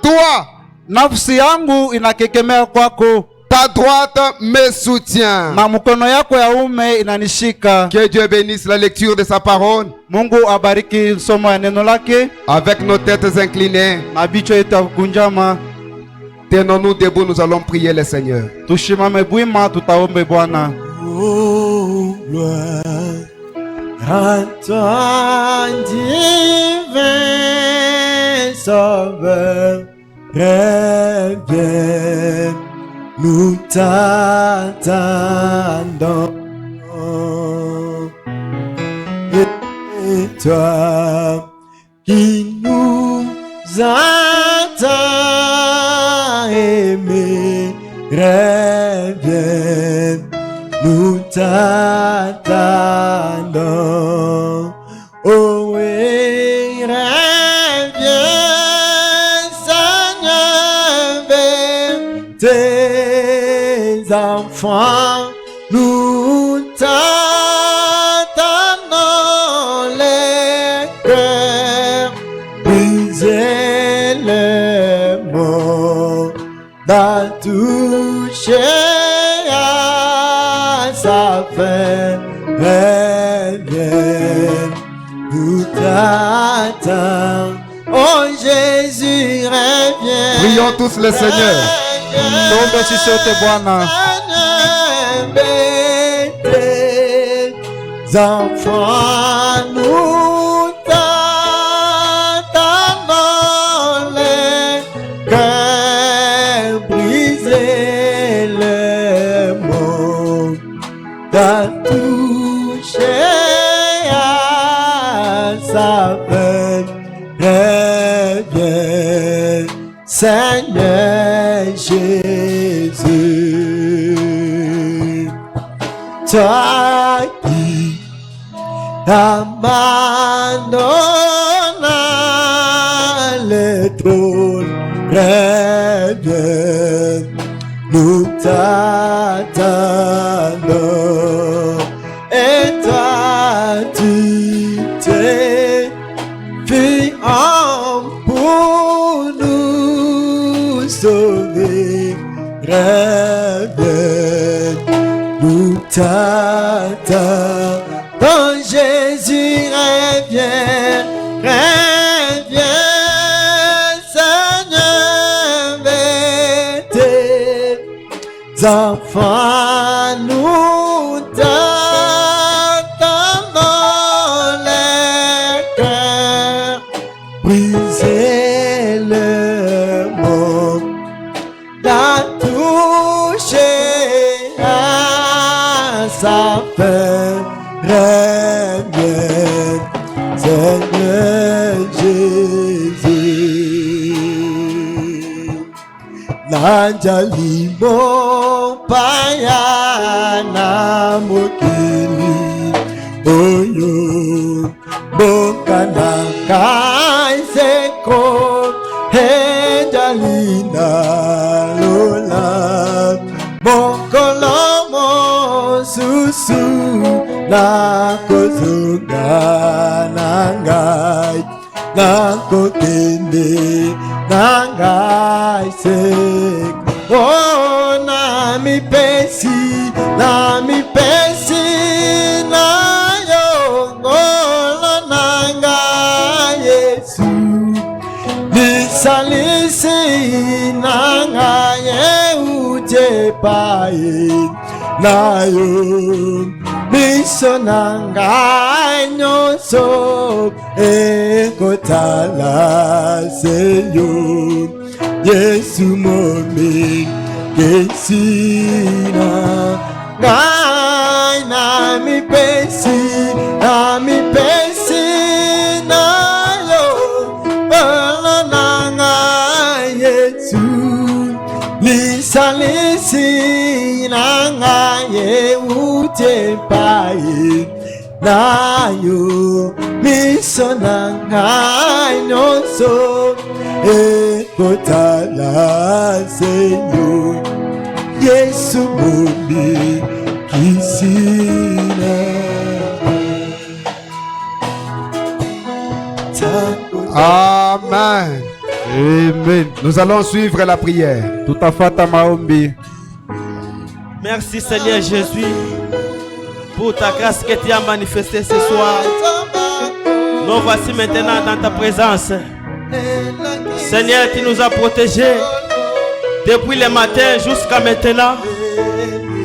toi. Nafsi yangu inakekemea kwako. Ta droite me soutient. Na mkono yako ya ume inanishika. Que Dieu bénisse la lecture de sa parole. Mungu abariki somo ya neno lake. Avec nos têtes inclinées, na bicho yetu ya kukunjama, tenons-nous debout, nous allons prier le Seigneur. Tushimame bwima, tutaombe Bwana. Oh, gloire à toi, divin Sauveur, reviens, nous t'attendons. Et toi qui nous as aimés, reviens, nous t'attendons. Oh oui, reviens, Seigneur, vers tes enfants, nous t'attendons, les cœurs brisés, les mots toucher à sa fin, reviens, nous t'attendons. Oh Jésus, reviens. Prions tous le Seigneur. Tombe chisote Bwana. Tes enfants, nous t'attendons, les cœurs brisés, les mots t'as touché à sa fin. Reviens, Seigneur Jésus, toi qui abandonnes le trône, reviens, nous t'attendons. Et toi, tu t'es fait homme pour nous sauver, reviens, nous t'attendons. Oh Jésus, reviens, reviens, Seigneur, vers tes enfants, nous t'attendons, les cœurs brisés, le mot t'a touché à sa fin. Reviens, Seigneur Jésus. Nanjali mo payana mokili oyo bokana kaiseko hejalina lola bokolomo susu na kozunga nangai nakokende nangai sek oh na mi pesi na yo ngolo nangai Yesu nisalisi nangai uje pai na yo miso nangai nyonso ekotala seyo Yesu momi kesina ngai na mi pesi na yo bala nangai Yesu lisalisi nangai ute pai na yo miso nangai nyonso ekotala seyo Yesu momi kisina. Amen. Amen. Nous allons suivre la prière. Tutafata maombi. Merci Seigneur Jésus pour ta grâce que tu as manifestée ce soir. Nous voici maintenant dans ta présence. Seigneur, tu nous as protégés depuis le matin jusqu'à maintenant.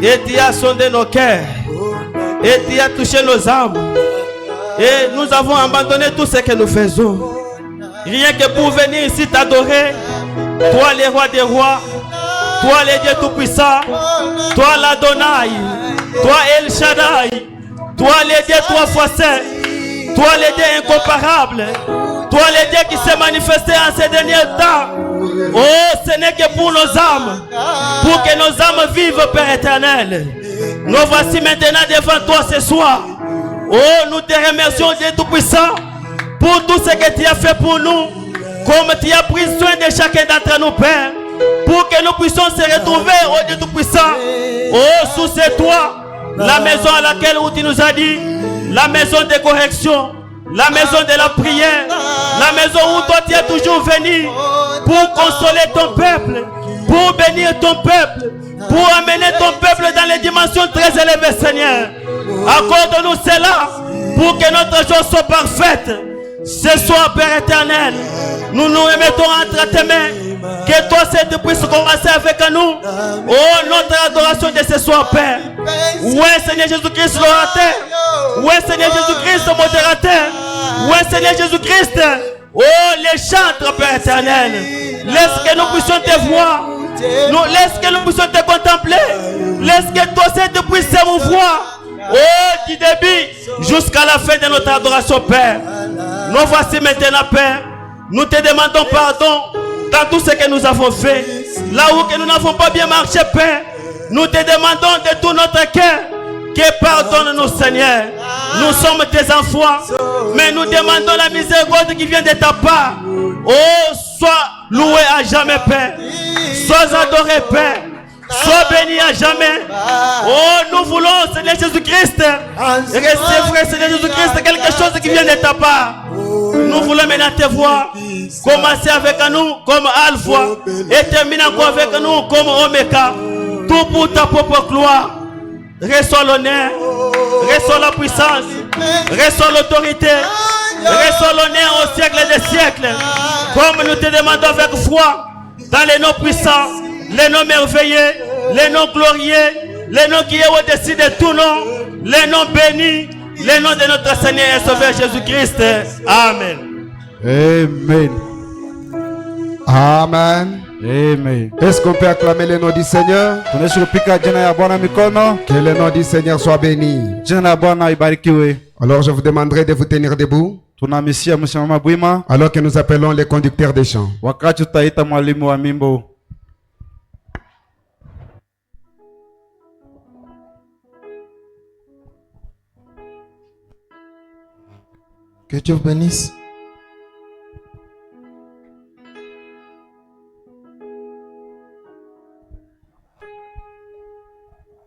Et tu as sondé nos cœurs. Et tu as touché nos âmes. Et nous avons abandonné tout ce que nous faisons. Rien que pour venir ici t'adorer. Toi le roi des rois. Toi le Dieu tout-puissant. Toi l'Adonai. Toi El Shaddai. Toi le Dieu trois fois saint. Toi le Dieu incomparable. Toi le Dieu qui s'est manifesté en ces derniers temps. Oh, ce n'est que pour nos âmes. Pour que nos âmes vivent, Père éternel. Nous voici maintenant devant toi ce soir. Oh, nous te remercions, Dieu Tout-Puissant, pour tout ce que tu as fait pour nous. Comme tu as pris soin de chacun d'entre nous, Père. Pour que nous puissions se retrouver, oh Dieu Tout-Puissant. Oh, sous ces toits, la maison à laquelle où tu nous as dit, la maison de correction, la maison de la prière, la maison où toi tu es toujours venu pour consoler ton peuple, pour bénir ton peuple, pour amener ton peuple dans les dimensions très élevées, Seigneur. Accorde-nous cela pour que notre joie soit parfaite. Ce soir, Père éternel, nous nous remettons entre tes mains. Que toi, Seigneur, puisses commencer avec nous. Oh, notre adoration de ce soir, Père. Ouais, Seigneur Jésus-Christ, l'orateur. Ouais, Seigneur Jésus-Christ, modérateur. Ouais, Seigneur Jésus-Christ. Oh, les chantres, Père éternel. Laisse que nous puissions te voir. Laisse que nous puissions te contempler. Laisse que toi, Seigneur, puisses m'ouvrir. Oh, du début jusqu'à la fin de notre adoration, Père. Nous voici maintenant, Père. Nous te demandons pardon dans tout ce que nous avons fait. Là où que nous n'avons pas bien marché, Père. Nous te demandons de tout notre cœur que pardonne-nous, Seigneur. Nous sommes tes enfants, mais nous demandons la miséricorde qui vient de ta part. Oh, sois loué à jamais, Père. Sois adoré, Père. Sois béni à jamais. Oh, nous voulons, Seigneur Jésus-Christ, recevoir, Seigneur Jésus-Christ, quelque chose qui vient de ta part. Nous voulons maintenant te voir. Commencer avec nous comme Alpha et terminer encore avec nous comme Omega. Tout pour ta propre gloire. Reçois l'honneur, reçois la puissance, reçois l'autorité, reçois l'honneur au siècle des siècles. Comme nous te demandons avec foi, dans les noms puissants, les noms merveilleux, les noms glorieux, les noms qui est au-dessus de tout nom, les noms bénis, les noms de notre Seigneur et Sauveur Jésus-Christ. Amen. Amen. Amen. Amen. Est-ce qu'on peut acclamer le nom du Seigneur? Tunashukuru pika jina ya Bwana mikono. Que le nom du Seigneur soit béni. Jina la Bwana ibarikiwe. Alors je vous demanderai de vous tenir debout. Tunamisia msimama bwima alors que nous appelons les conducteurs des chants. wakati tutaita mwalimu wa mimbo. Que Dieu vous bénisse.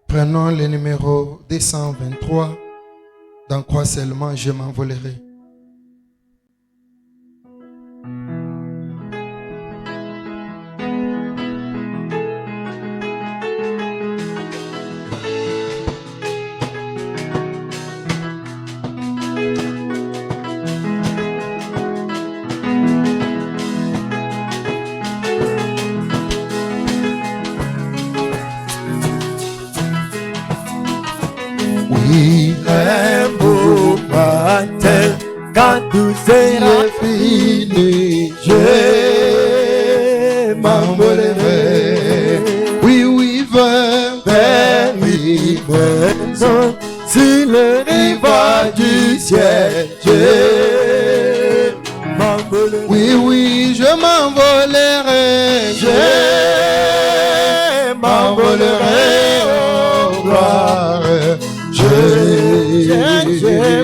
Prenons le numéro 223. Dans quoi seulement je m'envolerai. Oui, un beau matin, quand tout sera fini, je m'envolerai. Oui, oui, vers l'hiver, sur le rivage du ciel, je m'envolerai. Oui, oui, je m'envolerai, je m'envolerai, oh gloire. Je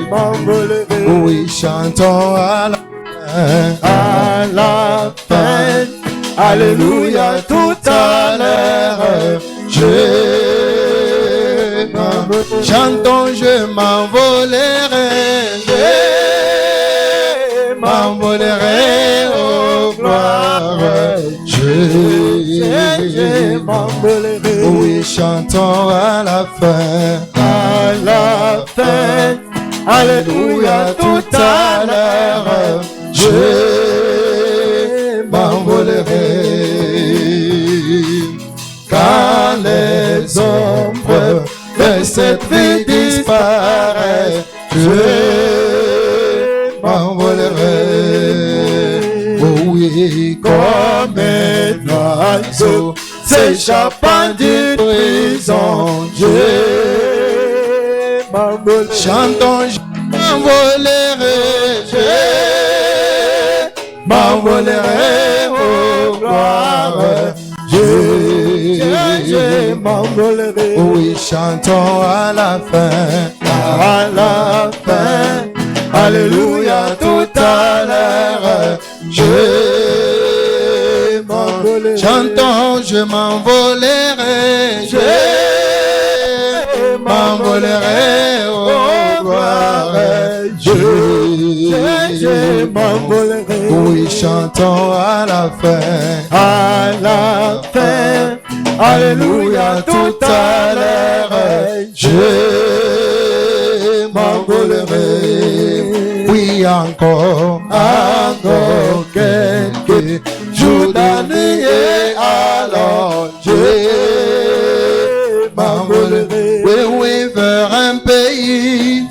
m'envolerai. Oui, chantons à la fin. Alléluia, tout à l'heure. Chantons, je m'envolerai. Je m'envolerai, oh gloire. je m'envolerai. Oui, chantons à la fin. À la fin, alléluia, tout à l'heure, je m'envolerai. Quand les ombres de cette vie disparaissent, je m'envolerai. Oh oui, comme un oiseau s'échappant d'une prison, je m'envolerai. Chantons, je m'envolerai, je m'envolerai, oh gloire. Je m'envolerai. Oui, chantons à la fin. À la fin. Alléluia, tout à l'heure. Je m'envolerai. Chantons, je m'envolerai. Je m'envolerai, oh gloire. Je m'envolerai. Oui, chantons à la fin. À la fin. Alléluia, tout à l'heure. Je m'envolerai. Oui, encore quelques jours d'année, alors je m'envolerai. Oui, oui, vers un pays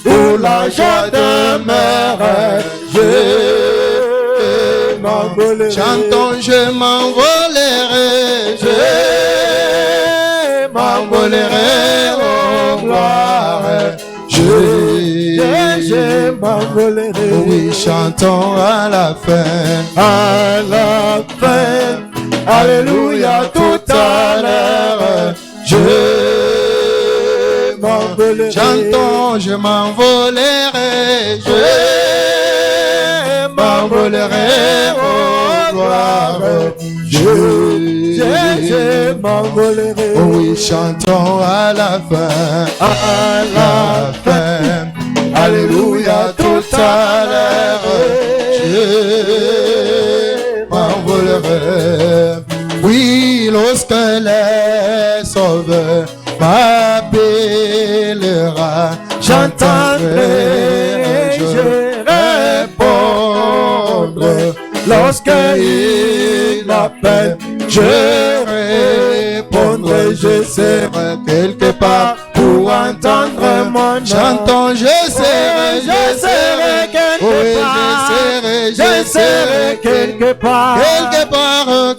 où la joie demeure. Je m'envolerai. Chantons, je m'envolerai. Je m'envolerai, oh gloire. Je m'envolerai. Oui, chantons à la fin. À la fin. Alléluia, tout à l'heure. Je m'envolerai. Chantons, je m'envolerai. Je m'envolerai, oh gloire. Je m'envolerai. Oh oui, chantons à la fin. À la fin. Alléluia, tout à l'heure. Je m'envolerai. Oui, lorsque les sauveurs m'appellera, j'entendrai, je répondrai. Lorsque il m'appelle, je répondrai. Je serai quelque part pour entendre mon nom. Chantons, je serai quelque part. Je serai quelque part.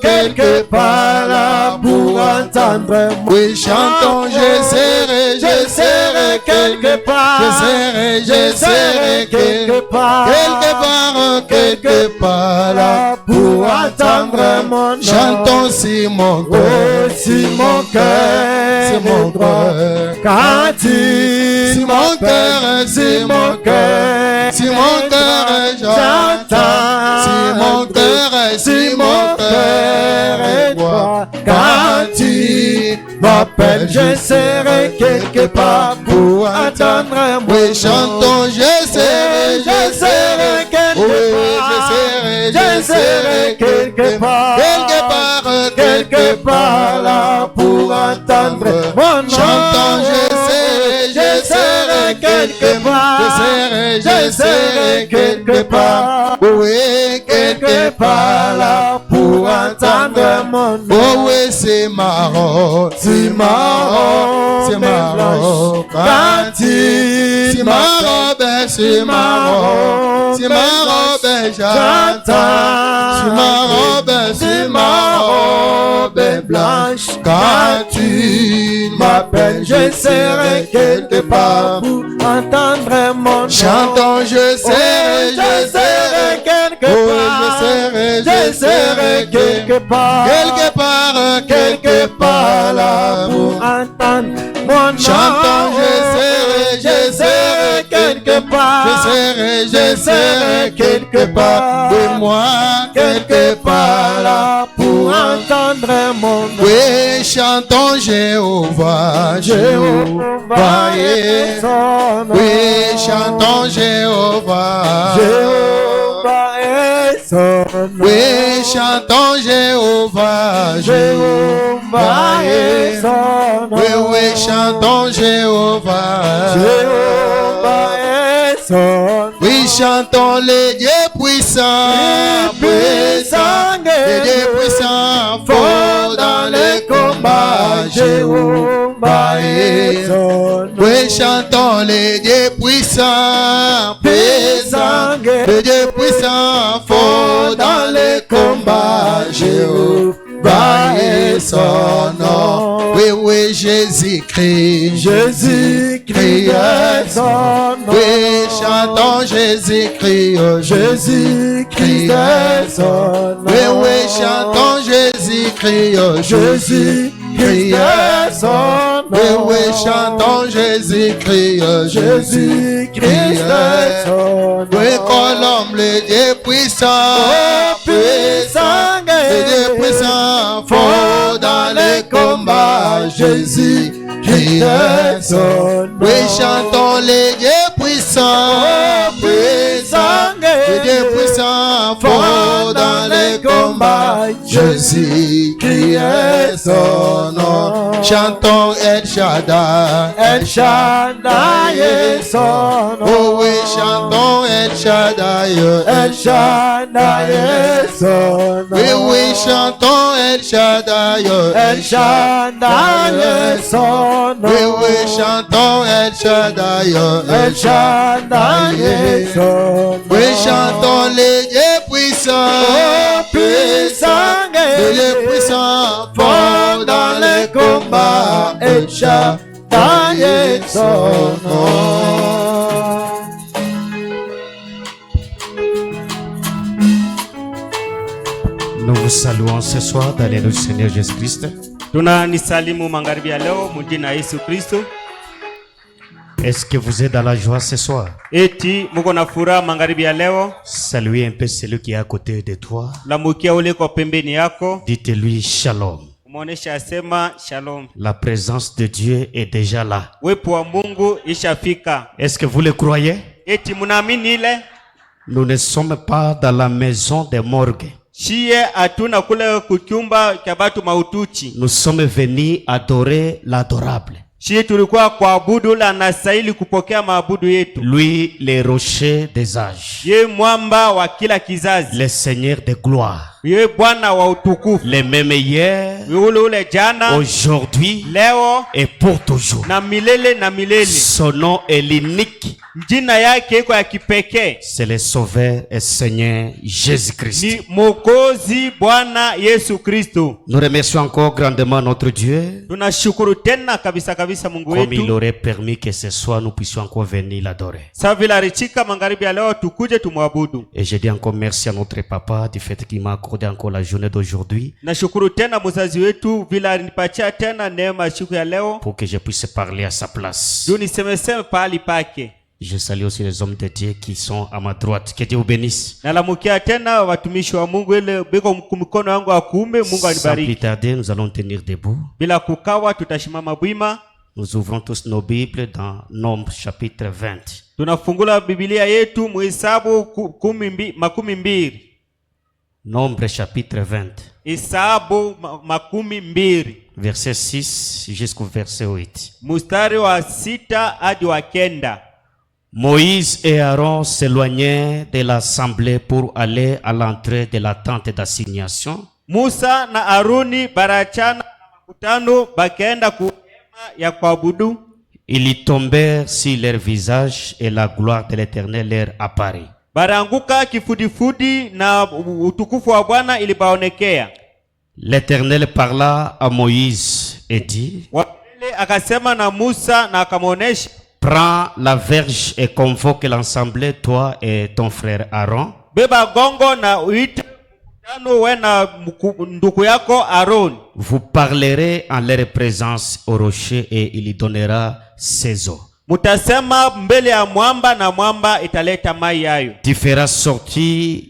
Quelque part là pour entendre mon nom. Oui, chantons, je serai quelque part. Je serai quelque part. Quelque part là pour entendre mon nom. Chantons si mon cœur, si mon cœur, si mon cœur, quand si mon cœur, si mon cœur, si mon cœur, j'entends, si mon cœur est toi, quand tu m'appelles, je serai quelque part pour entendre mon nom. Oui, chantons, je serai quelque part. Je serai quelque part là pour entendre mon nom. Chantons, je serai quelque part. Je serai quelque part. Oui, quelque part là pour entendre mon nom. Oh oui, c'est marrant, c'est marrant, c'est marrant. Quand c'est marrant, ben c'est marrant, c'est marrant, ben j'entends. C'est ma robe blanche. Quand tu m'appelles, je serai quelque part pour entendre mon nom. Chantons, je serai quelque part. Je serai quelque part. Quelque part là pour entendre mon nom. Chantons, je serai quelque part. Je serai quelque part. Et moi, quelque part là pour entendre mon nom. Oui, chantons Jéhovah, Jéhovah, yeah. Oui, chantons Jéhovah, Jéhovah. Jéhovah est son nom. Oui, chantons Jéhovah, Jéhovah est son nom. Oui, oui, chantons Jéhovah. Jéhovah est son nom. Oui, chantons les dieux puissants. Les dieux puissants font dans les combats. Jéhovah est son nom. Oui, chantons les dieux puissants. Les dieux puissants font dans les combats. Jéhovah est son nom. Oui, oui, Jésus-Christ. Jésus-Christ est son nom. Oui, chantons Jésus-Christ. Oh, Jésus-Christ est son nom. Oui, oui, chantons Jésus-Christ. Oh, Jésus-Christ est son nom. Oui, oui, chantons Jésus-Christ. Oh, Jésus-Christ est son nom. Oui, colombe les dieux puissants. Les dieux puissants font dans les combats. Jésus-Christ est son nom. Oui, chantons les dieux puissants. Les dieux puissants font dans les combats. Jésus-Christ est son nom. Chantons El Shaddai. El Shaddai est son nom. Oh oui, chantons El Shaddai. El Shaddai est son nom. Oui, oui, chantons El Shaddai. El Shaddai est son nom. Oui, oui, chantons El Shaddai. El Shaddai est son nom. Oui, chantons les dieux puissants. Les dieux puissants font dans les combats. El Shaddai est son nom. Nous vous saluons ce soir dans le nom du Seigneur Jésus-Christ. Tunanisalimu magharibi ya leo mjina Yesu Kristo. Est-ce que vous êtes dans la joie ce soir? Eti muko na furaha magharibi ya leo. Saluez un peu celui qui est à côté de toi. Lamukia ule kwa pembeni yako. Dites-lui shalom. Umuonesha asema shalom. La présence de Dieu est déjà là. Wepo wa Mungu ishafika. Est-ce que vous le croyez? Eti munaamini ile? Nous ne sommes pas dans la maison des morgues. Shie atuna kule kuchumba cha batu mautuchi. Nous sommes venus adorer l'adorable. Shie tulikuwa kuabudu la anastahili kupokea maabudu yetu. Lui, le rocher des âges. Ye mwamba wa kila kizazi. Le Seigneur de gloire. Ye Bwana wa utukufu. Le même hier, ule jana, aujourd'hui, leo et pour toujours. na milele na milele. Son nom est l'unique. Jina yake iko ya kipekee. C'est le Sauveur et Seigneur Jésus-Christ. Ni Mwokozi Bwana Yesu Kristo. Nous remercions encore grandement notre Dieu. Tunashukuru tena kabisa kabisa Mungu wetu. Comme il aurait permis que ce soir nous puissions encore venir l'adorer. Sa vile alichika magharibi ya leo tukuje tumwabudu. Et je dis encore merci à notre papa du fait qu'il m'a accordé encore la journée d'aujourd'hui. Nashukuru tena mzazi wetu vile alinipatia tena neema siku ya leo. Pour que je puisse parler à sa place. Juu nisemeseme pahali pake. Je salue aussi les hommes de Dieu qui sont à ma droite. Que Dieu vous bénisse. Nalamukia tena watumishi wa Mungu ile biko mkono wangu wa kuume. Mungu anibariki. Sans plus tarder, nous allons tenir debout. Bila kukawa tutashimama bwima. Nous ouvrons tous nos Bibles dans Nombre chapitre 20. Tunafungula Biblia yetu Muhesabu makumi mbili. Nombre chapitre 20. Hesabu makumi mbili. Verset 6 jusqu'au verset 8. Mustari wa 6 hadi wa 9. Moïse et Aaron s'éloignaient de l'assemblée pour aller à l'entrée de la tente d'assignation. Musa na Aruni barachana na makutano bakaenda kuhema ya kuabudu. Ils y tombèrent sur leur visage et la gloire de l'Éternel leur apparut. Baranguka kifudifudi na utukufu wa Bwana ilibaonekea. L'Éternel parla à Moïse et dit: Wale akasema na Musa na akamonesha, prends la verge et convoque l'assemblée, toi et ton frère Aaron. Beba gongo na uite mkutano we na ndugu yako Aaron. Vous parlerez en leur présence au rocher et il y donnera ses eaux. Mutasema mbele ya mwamba na mwamba italeta mai yayo. Tu feras sortir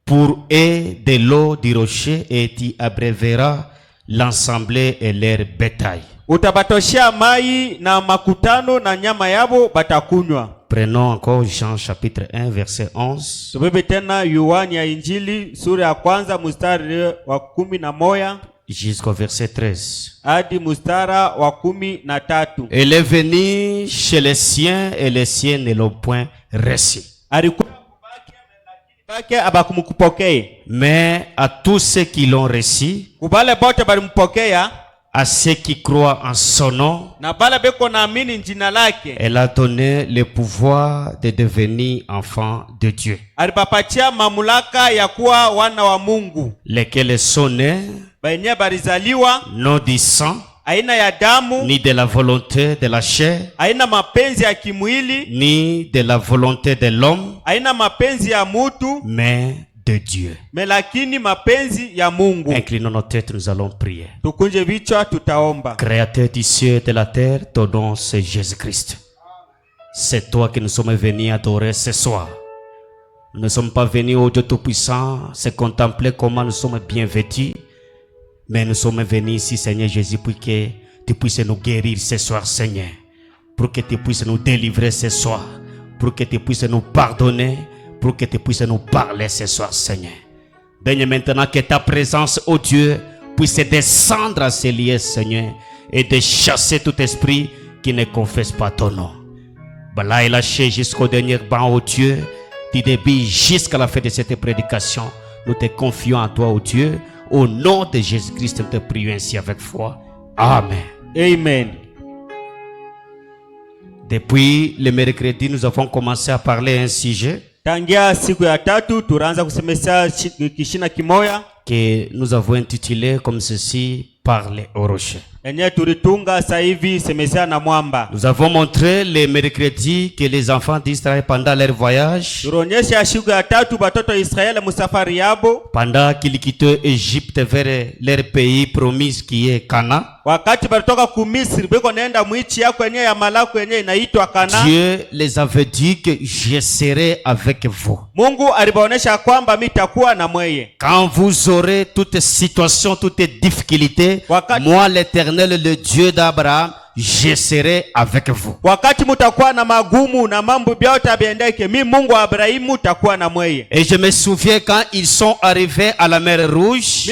pour eux de l'eau du rocher et tu abreuveras l'assemblée et leur bétail. Utabatoshea mai na makutano na nyama yabo batakunywa. Prenons encore Jean chapitre 1 verset 11. Tubebe tena Yohana ya Injili sura ya kwanza mstari wa 11 jusqu'au verset 13. hadi mstara wa 13. Elle est venue chez les siens et les siens ne l'ont point reçu. Mais à tous ceux qui l'ont reçu, à ceux qui croient en son nom, elle a donné le pouvoir de devenir enfants de Dieu. Lesquels sont nés non du sang, ni de la volonté de la chair, ni de la volonté de l'homme, mais de Dieu. Inclinons nos têtes, nous allons prier. Créateur du ciel et de la terre, ton nom c'est Jésus-Christ. C'est toi que nous sommes venus adorer ce soir. Nous ne sommes pas venus au Dieu Tout-Puissant se contempler comment nous sommes bien vêtus, mais nous sommes venus ici, Seigneur Jésus, pour que tu puisses nous guérir ce soir, Seigneur. Pour que tu puisses nous délivrer ce soir. Pour que tu puisses nous pardonner. Pour que tu puisses nous parler ce soir, Seigneur. Daigne maintenant que ta présence, ô Dieu, puisse descendre à ces lieux, Seigneur, et de chasser tout esprit qui ne confesse pas ton nom. Bala est lâché jusqu'au dernier banc, ô Dieu, du début jusqu'à la fin de cette prédication. Nous te confions à toi, ô Dieu. Au nom de Jésus-Christ, nous te prions ainsi avec foi. Amen. Amen. Depuis le mercredi, nous avons commencé à parler un sujet tangia siku ya tatu turanza kusemesha kishina kimoya que nous avons intitulé comme ceci, parler au rocher. Nous avons montré le mercredi que les enfants d'Israël pendant leur voyage, pendant qu'ils quittaient Égypte vers leur pays promis qui est Canaan, Dieu les avait dit que je serai avec vous. Quand vous aurez toute situation, toute difficulté, moi l'Éternel, le Dieu d'Abraham, je serai avec vous. Et je me souviens quand ils sont arrivés à la mer Rouge,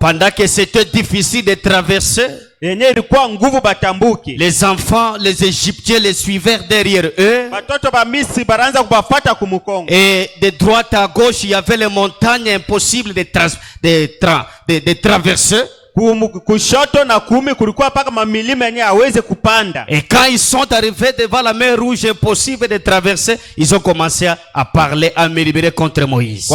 pendant que c'était difficile de traverser, les enfants, les Égyptiens les suivaient derrière eux. Et de droite à gauche, il y avait les montagnes impossibles de traverser. Et quand ils sont arrivés devant la mer Rouge, impossible de traverser, ils ont commencé à parler, à murmurer contre Moïse.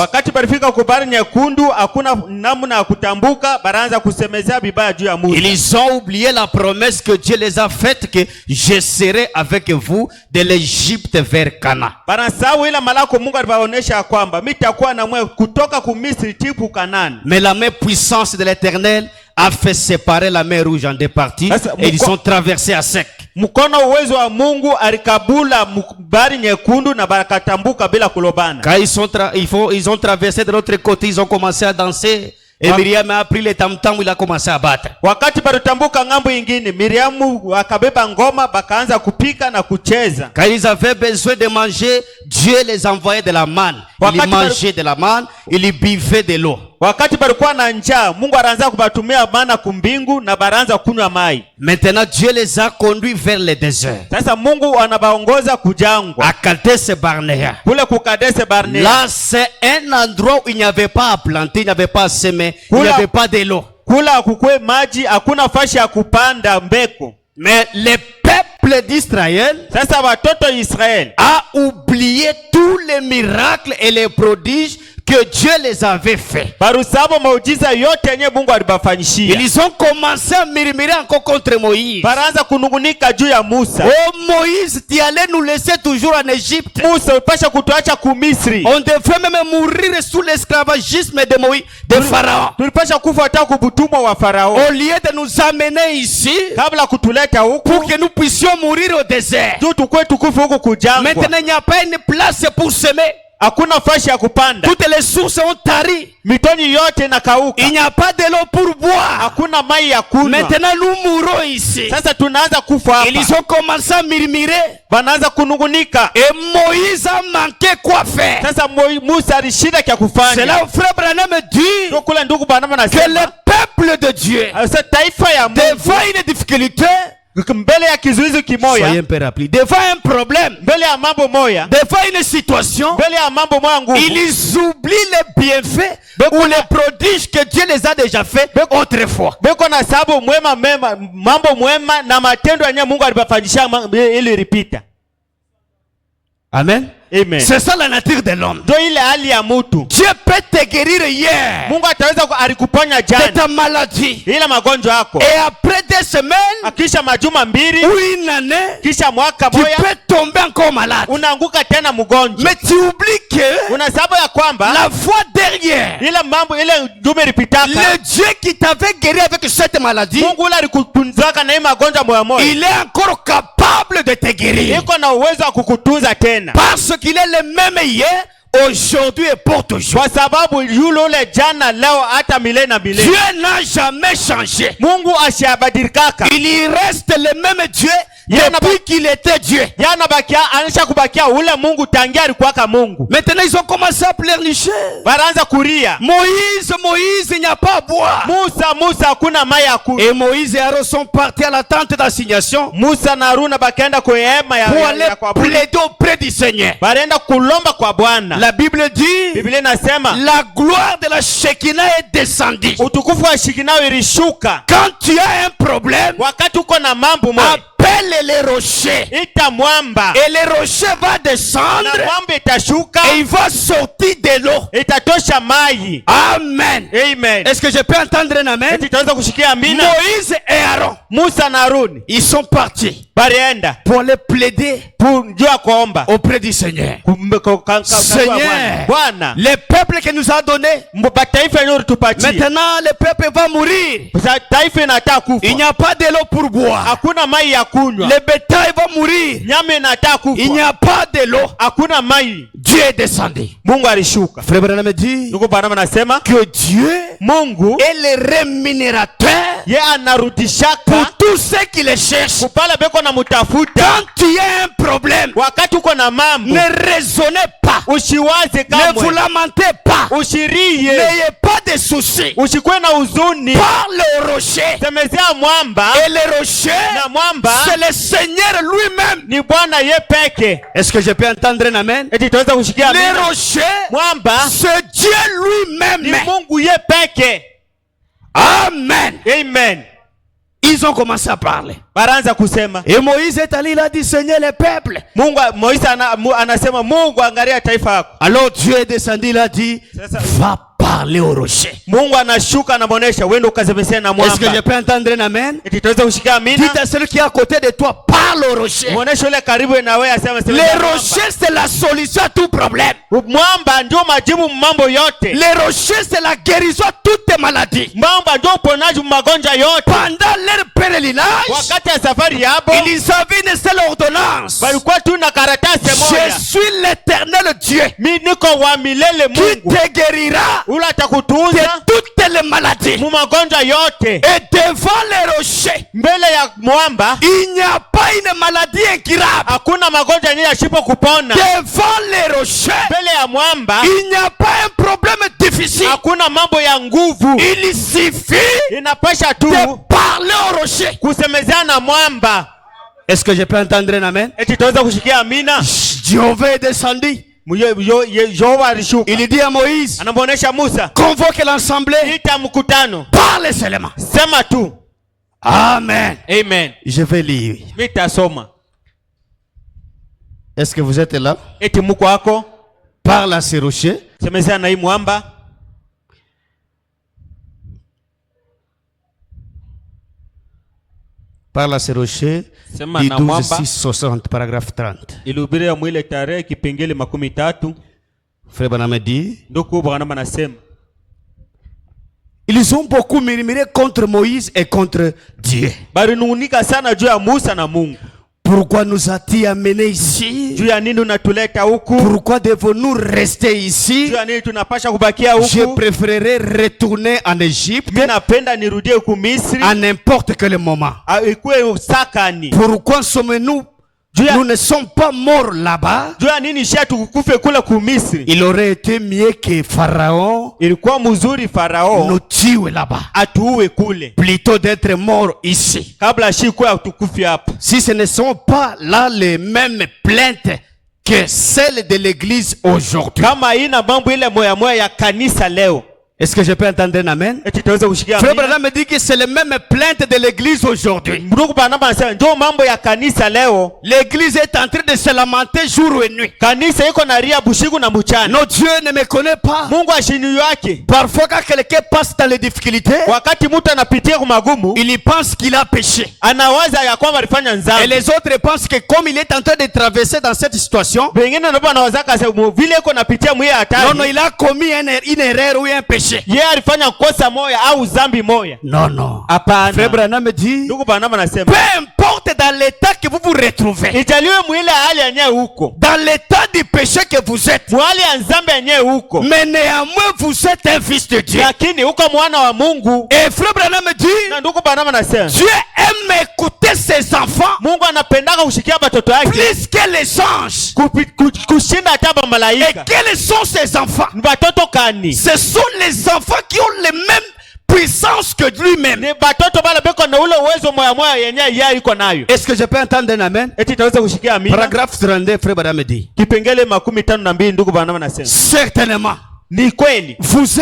Ils ont oublié la promesse que Dieu les a faite, que je serai avec vous de l'Égypte vers Canaan. Mais la main puissance de l'Éternel a fait séparer la mer Rouge en deux parties et ils sont traversés à sec. Quand ils ont traversé de l'autre côté, ils ont commencé à danser. Et Myriam a pris le tam-tam, il a commencé à battre. Quand ils avaient besoin de manger, Dieu les envoyait de la manne. Ils mangeaient de la manne, ils buvaient de l'eau. Maintenant Dieu les a conduits vers le désert. À Kadesh Barnea. Là c'est un endroit où il n'y avait pas à planter, il n'y avait pas à semer, il n'y avait pas de l'eau. Mais le peuple d'Israël a oublié tous les miracles et les prodiges que Dieu les avait fait. Ils ont commencé à murmurer encore contre Moïse. Oh Moïse, tu allais nous laisser toujours en Égypte. On devait même mourir sous l'esclavagisme de Moïse, de Pharaon. Au lieu de nous amener ici pour que nous puissions mourir au désert. Maintenant il n'y a pas une place pour semer. hakuna fashi ya kupanda. Toutes les sources ont tari. Mitoni yote inakauka. Il n'y a pas de l'eau pour boire. Hakuna mai ya kunywa. Maintenant nous mourons ici. Sasa tunaanza kufa hapa. Ils ont commencé à murmurer. Wanaanza kunungunika. Et Moïse a manqué quoi faire. Sasa Musa alishida kia kufanya. C'est là où frère Branham dit Kule ndugu Branham que anasema le peuple de Dieu taifa ya Mungu devant une difficulté, mbele ya kizuizi kimoya, soyez un peu rappelé, devant un problème, mbele ya mambo moya, devant une situation, mbele ya mambo moya nguvu, ils oublient les bienfaits ou les prodiges que Dieu les a déjà fait autrefois. Beko na sababu mwema mema, mambo mwema na matendo ya Mungu alibafanyisha ili ripita. Amen. Amen. C'est ça la nature de l'homme. Ndio ile hali ya mtu. Dieu peut te guérir hier. Mungu ataweza alikuponya De jana. ta maladie. Ile magonjwa yako. Et après des semaines, Akisha majuma mbili, ou une année, kisha mwaka tu moja, peux tomber encore malade. unaanguka tena mgonjwa. Mais tu oublies que Una sababu ya kwamba la fois derrière, ile mambo ile ndume ripitaka. le Dieu qui t'avait guéri avec cette maladie, Mungu ule alikutunzaka na hii magonjwa moya moya. il est encore capable de te guérir. Iko na uwezo wa kukutunza tena. Parce qu'il est le même hier, aujourd'hui et pour toujours. Kwa sababu yule ule jana leo hata milele na milele. Dieu n'a jamais changé. Mungu asiyabadilikaka. Il y reste le même Dieu Yana depuis qu'il était Dieu. Yana bakia anisha kubakia ule Mungu tangia alikuwaka Mungu. Maintenant ils ont commencé à pleurnicher. Baraanza kuria. Moïse, Moïse, il n'y a pas à boire. Musa hakuna mai ya kunywa. Et Moïse et Aaron sont partis à la tente d'assignation Musa na Haruna bakaenda kwa hema ya pour aller kwa Bwana. plaider auprès du Seigneur. Baraenda kulomba kwa Bwana. La Bible dit, Biblia inasema la gloire de la Shekinah est descendue. utukufu wa Shikinao ilishuka. Quand tu as un problème, Wakati uko na mambo moja, appelle les rochers. ita mwamba. Et les rochers vont descendre Na mwamba itashuka, et il va sortir de l'eau. itatosha mai. Amen. Amen. Est-ce que je peux entendre un amen? Eti tunaweza kushikia amina. Moïse et Aaron, Musa na Haruni ils sont partis barienda pour aller plaider pour njua kuomba. auprès du Seigneur. Seigneur, Bwana, le peuple que nous a donné, taifa yenyewe ulitupatia. maintenant le peuple va mourir. Taifa inataka kufa. Il n'y a pas de l'eau pour boire. Hakuna mai ya kunywa. Le bétail va mourir. Nyama inataka kufa. Il n'y a pas de l'eau. Hakuna mai. Dieu est descendu. Mungu alishuka. Frère Branham me dit Ndugu Branham anasema que Dieu Mungu est le rémunérateur ye anarudishaka pour tous ceux qui le cherchent. kupala beko na mutafuta. Quand tu as un problème, Wakati uko na mambo, ne raisonnez pas. ushiwaze Ne vous kamwe. lamentez pas. Ushirie. N'ayez pas de soucis. Usikwe na huzuni. Parle au rocher. Semezea mwamba. Et le rocher, Na mwamba c'est le Seigneur lui-même. ni Bwana ye peke. Est-ce que je peux entendre un amen? Eti tunaweza kushikia Le amina. rocher, Mwamba c'est Dieu ni lui-même. Mungu ye peke. Amen. Amen. Ils ont commencé à parler. Baraanza kusema. Et Moïse est allé, il a dit, Seigneur, le peuple. Moïse anasema Mungu angalia taifa yako. Alors Dieu est descendu, il a dit, va parler au rocher. Mungu anashuka anamuonesha wende ukazemesea na Est-ce que je mwamba. peux entendre un amen? Eti tunaweza kushikia amina. Dites à celui qui est à côté de toi, parle au rocher. Muoneshe ule karibu na wewe asema sema. Le rocher, c'est la solution à tout problème. Mwamba ndio majibu mambo yote. Le rocher, c'est la guérison à toutes tes maladies. Mwamba ndio uponaji magonjwa yote. Pendant leur pèlerinage, Wakati ya safari yabo ils avaient une seule ordonnance. walikuwa tu na karatasi Je moja. suis l'éternel Dieu Mimi niko wa milele qui Mungu. te guérira Ule de atakutunza toutes les maladies. mu magonjwa yote. Et devant les rochers, Mbele ya mwamba il n'y a pas une maladie incurable. hakuna magonjwa yenye yashipo kupona. Devant les rochers, Mbele ya mwamba il n'y a pas un problème difficile. hakuna mambo ya nguvu. Il suffit Inapasha tu de parler au rocher. kusemezana na mwamba. Est-ce que je peux entendre un amen? Eti tunaweza kushikia amina. Jéhovah est descendu. Yehova alishuka. Il dit à Moïse, Anamuonesha Musa, convoque l'assemblée. ita mkutano. Parle seulement. Sema tu. Amen. Amen. Je vais lire. Mitasoma. Est-ce que vous êtes là? Eti muko wako Parle à ces rochers. semezana na hii mwamba. Parle à ces rochers. Sema Du na 12, mwamba. 6, 60, paragraphe 30. Ilihubiriwa mwile tarehe kipengele 13. Frère Branham dit, Ndugu Branham anasema ils ont beaucoup murmuré contre Moïse et contre Dieu. barinung'unika sana juu ya Musa na Mungu. Pourquoi nous a-t-il amenés ici? Juu ya nini unatuleta huku? Pourquoi devons-nous rester ici? Juu ya nini tunapasha kubakia huku? Je préférerais retourner en Égypte Mimi napenda nirudie huku Misri. à n'importe quel moment. Ikuwe usakani. Pourquoi sommes-nous? Nous ne sommes pas morts là-bas. Juu ya nini sha tukufe kule ku Misri? Il aurait été mieux que Pharaon Ilikuwa mzuri Farao nous tue là-bas, atuue kule plutôt d'être mort ici. kabla shikuwa tukufi hapa. Si ce ne sont pas là les mêmes plaintes que celles de l'église aujourd'hui. Kama ina mambo ile moya moya ya kanisa leo. Est-ce que je peux entendre un amen? Eti taweza kushikia Frère amina. Branham me dit que c'est les mêmes plaintes de l'église aujourd'hui. Ndugu Branham anasema ndio mambo ya kanisa leo. L'église est en train de se lamenter jour et nuit. Kanisa iko na ria bushiku na mchana. Notre Dieu ne me connaît pas. Mungu ashini yake. Parfois quand quelqu'un passe dans les difficultés, Wakati mtu anapitia kwa magumu, il y pense qu'il a péché. anawaza ya kwamba alifanya Et nzambi. les autres pensent que comme il est en train de traverser dans cette situation, Wengine ndio wanawaza kasa vile iko napitia mwe hatari. non, non, il a commis une erreur ou un péché. Yeye alifanya kosa moya au zambi moya. Non, non. Hapana. Frère Branham me dit, Ndugu Branham anasema peu importe dans l'état que vous vous retrouvez, ijaliwe mwile hali yenyewe huko. dans l'état du péché que vous êtes, Mwali ya nzambi yenyewe huko. mais néanmoins vous êtes un fils de Dieu. Lakini huko mwana wa Mungu. Et Frère Branham me dit, Na ndugu Branham anasema Dieu aime écouter ses enfants Mungu anapendaka kushikia watoto wake plus que les anges. kushinda hata Et malaika. quels sont ces enfants? Ni watoto kani? Ce sont les enfants qui ont les mêmes puissances que lui-même. Ni watoto bale beko na ule uwezo moya moya yenyewe yeye iko nayo. Est-ce que je peux entendre un amen? Eti taweza kushikia amina. Paragraphe 32, Frère Branham me dit, Kipengele 52 ndugu Branham anasema certainement, ni kweli vous